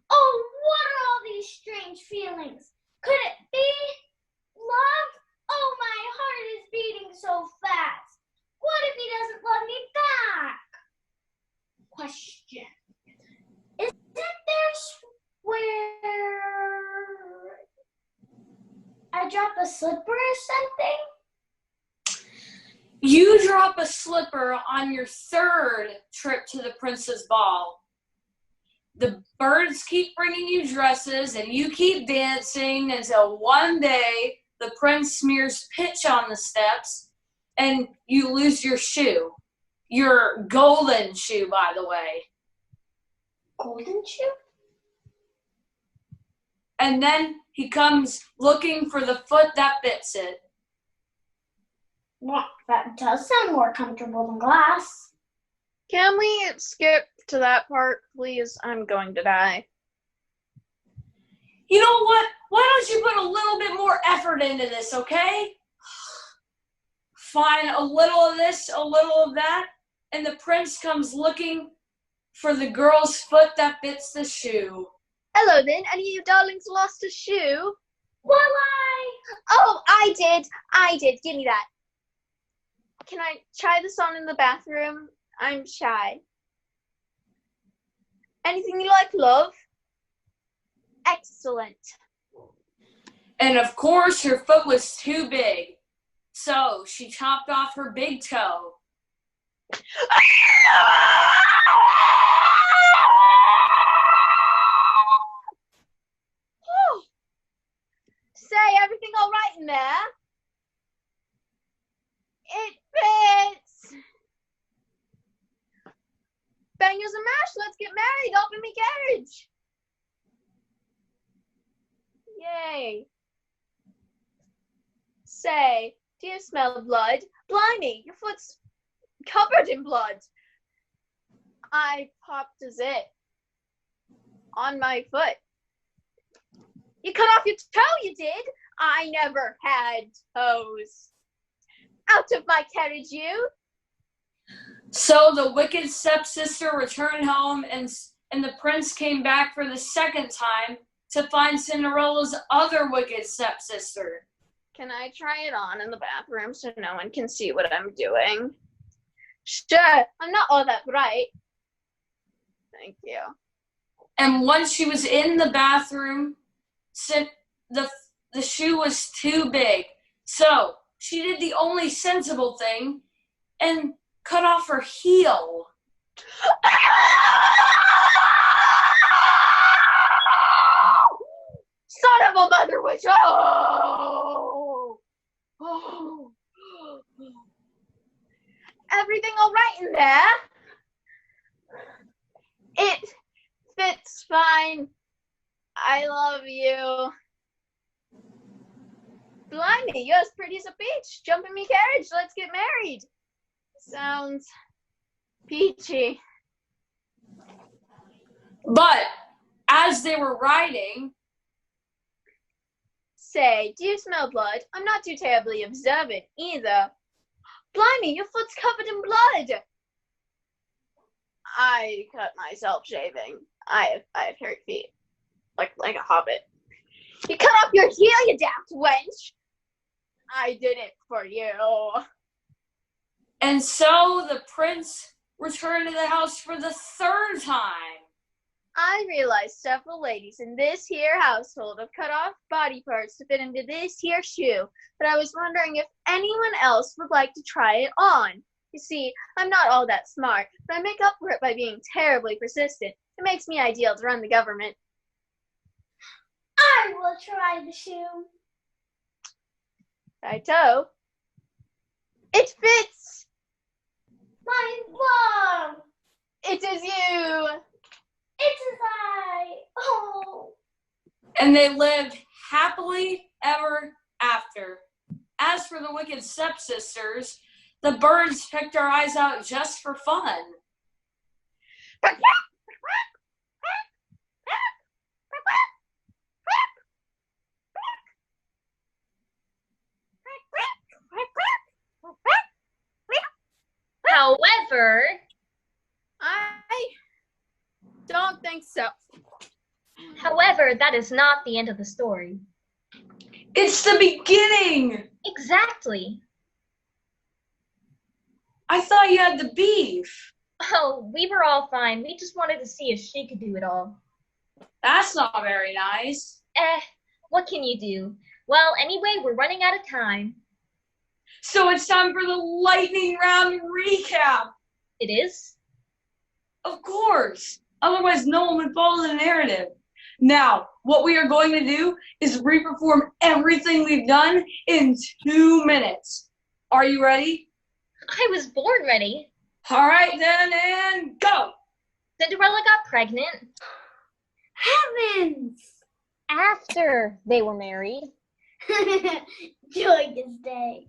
Speaker 6: Oh, what are all these strange feelings? Could it be love? Oh, my heart is beating so fast. What if he doesn't love me back? Question. Isn't there where I drop a slipper or something?
Speaker 2: You drop a slipper on your third trip to the Prince's Ball. The birds keep bringing you dresses and you keep dancing until one day the prince smears pitch on the steps and you lose your shoe. Your golden shoe, by the way.
Speaker 6: Golden shoe?
Speaker 2: And then he comes looking for the foot that fits it.
Speaker 6: Well, that does sound more comfortable than glass.
Speaker 3: Can we skip to that part, please? I'm going to die.
Speaker 2: You know what? Why don't you put a little bit more effort into this, okay? Fine, a little of this, a little of that, and the prince comes looking for the girl's foot that fits the shoe.
Speaker 3: Hello then, any of you darlings lost a shoe?
Speaker 6: Well,
Speaker 3: Oh, I did. Give me that. Can I try this on in the bathroom? I'm shy. Anything you like, love? Excellent.
Speaker 2: And of course, her foot was too big. So she chopped off her big toe.
Speaker 3: Say, everything all right in there? It fits. Bangers and mash, let's get married. Open me carriage. Yay. Say, do you smell blood? Blimey, your foot's covered in blood. I popped a zit on my foot. You cut off your toe, you did? I never had toes. Out of my carriage, you!
Speaker 2: So the wicked stepsister returned home, and the prince came back for the second time to find Cinderella's other wicked stepsister.
Speaker 3: Can I try it on in the bathroom so no one can see what I'm doing? Sure, I'm not all that bright. Thank you.
Speaker 2: And once she was in the bathroom, the shoe was too big. So she did the only sensible thing and cut off her heel.
Speaker 3: Son of a mother witch! Oh! Oh! Everything all right in there? It fits fine. I love you. Blimey, you're as pretty as a peach. Jump in me carriage, let's get married. Sounds peachy.
Speaker 2: But as they were riding,
Speaker 3: Say, do you smell blood? I'm not too terribly observant either. Blimey, your foot's covered in blood. I cut myself shaving. I have hairy feet, like a hobbit. You cut off your heel, you daft wench. I did it for you.
Speaker 2: and so the prince returned to the house for the third time.
Speaker 3: I realized several ladies in this here household have cut off body parts to fit into this here shoe, but I was wondering if anyone else would like to try it on. You see, I'm not all that smart, but I make up for it by being terribly persistent. It makes me ideal to run the government.
Speaker 6: I will try the shoe.
Speaker 3: Righto. It fits!
Speaker 6: My mom!
Speaker 3: It is you!
Speaker 6: It is I! Oh!
Speaker 2: And they lived happily ever after. As for the wicked stepsisters, the birds picked our eyes out just for fun.
Speaker 1: However,
Speaker 3: I don't think so.
Speaker 1: that is not the end of the story.
Speaker 2: It's the beginning!
Speaker 1: Exactly.
Speaker 2: I thought you had the beef.
Speaker 1: Oh, we were all fine. We just wanted to see if she could do it all.
Speaker 2: That's not very nice.
Speaker 1: What can you do? Well, anyway, we're running out of time.
Speaker 2: So it's time for the lightning round recap.
Speaker 1: It is?
Speaker 2: Of course. Otherwise, no one would follow the narrative. Now, what we are going to do is re-perform everything we've done in 2 minutes. Are you ready?
Speaker 1: I was born ready.
Speaker 2: All right, then, and go.
Speaker 1: Cinderella got pregnant.
Speaker 6: Heavens!
Speaker 9: After they were married,
Speaker 6: Joyous day.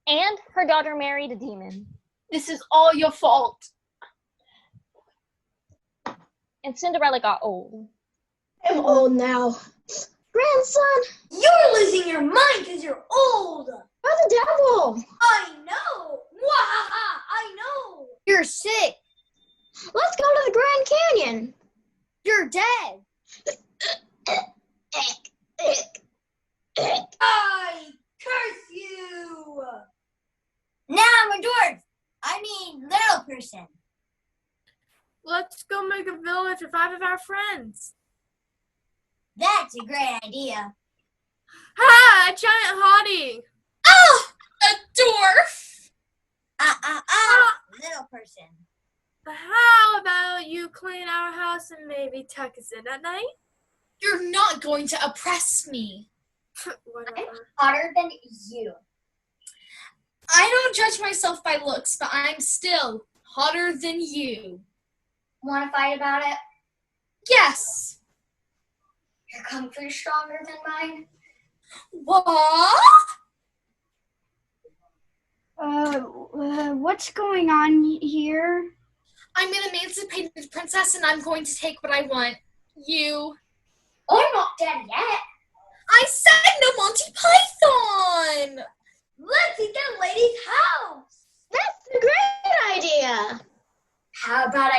Speaker 9: and her daughter married a demon.
Speaker 3: This is all your fault.
Speaker 9: And Cinderella got old.
Speaker 8: I'm old now. Grandson,
Speaker 6: You're losing your mind because you're old.
Speaker 8: you're the devil.
Speaker 6: I know. Wahaha, I know.
Speaker 7: You're sick.
Speaker 8: Let's go to the Grand Canyon.
Speaker 7: You're dead.
Speaker 6: I curse you.
Speaker 7: Now I'm a dwarf. I mean, little person.
Speaker 10: Let's go make a village of 5 of our friends.
Speaker 7: That's a great idea.
Speaker 10: Ha! A giant hottie!
Speaker 4: Oh, a dwarf!
Speaker 7: Little person.
Speaker 10: How about you clean our house and maybe tuck us in at night?
Speaker 4: You're not going to oppress me.
Speaker 6: I'm
Speaker 10: Whatever.
Speaker 6: hotter than you.
Speaker 4: I don't judge myself by looks, but I'm still hotter than you.
Speaker 6: Want to fight about it?
Speaker 4: Yes.
Speaker 6: Your kung fu's stronger than mine.
Speaker 4: What?
Speaker 5: What's going on here?
Speaker 4: I'm an emancipated princess and I'm going to take what I want. You.
Speaker 6: Oh, I'm not dead yet.
Speaker 4: I said no Monty Python!
Speaker 6: Let's eat that later.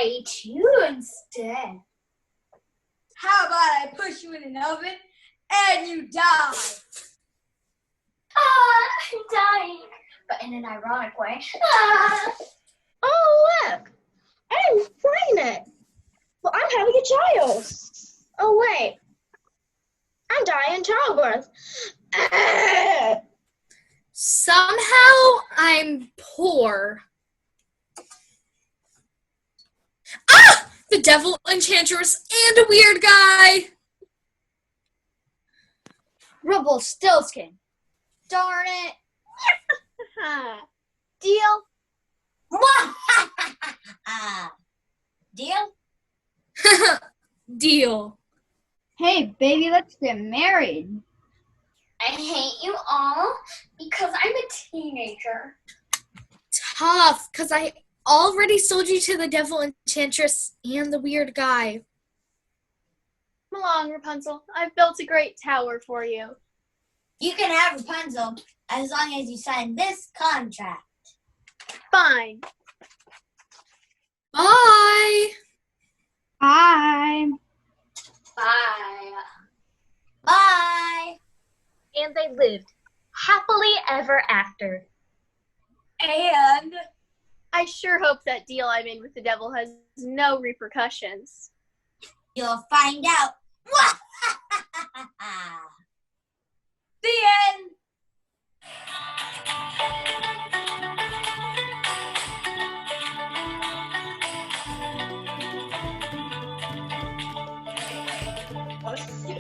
Speaker 6: eat you instead.
Speaker 7: How about I push you in an oven and you die?
Speaker 6: I'm dying, but in an ironic way.
Speaker 8: Oh, look. I'm pregnant. Well, I'm having a child. Oh, wait. I'm dying in childbirth.
Speaker 4: Somehow I'm poor. Ah! The devil, enchantress, and a weird guy.
Speaker 5: Rumpelstiltskin. Darn it.
Speaker 3: Deal?
Speaker 7: Deal?
Speaker 4: Deal.
Speaker 5: Hey, baby, let's get married.
Speaker 6: I hate you all because I'm a teenager.
Speaker 4: Tough, because I already sold you to the devil, enchantress, and the weird guy.
Speaker 3: Come along, Rapunzel. I've built a great tower for you.
Speaker 7: You can have Rapunzel as long as you sign this contract.
Speaker 3: Fine.
Speaker 4: Bye.
Speaker 5: Bye.
Speaker 6: Bye.
Speaker 7: Bye.
Speaker 1: And they lived happily ever after.
Speaker 2: And
Speaker 3: I sure hope that deal I made with the devil has no repercussions.
Speaker 7: You'll find out.
Speaker 2: the end.
Speaker 8: Let's see.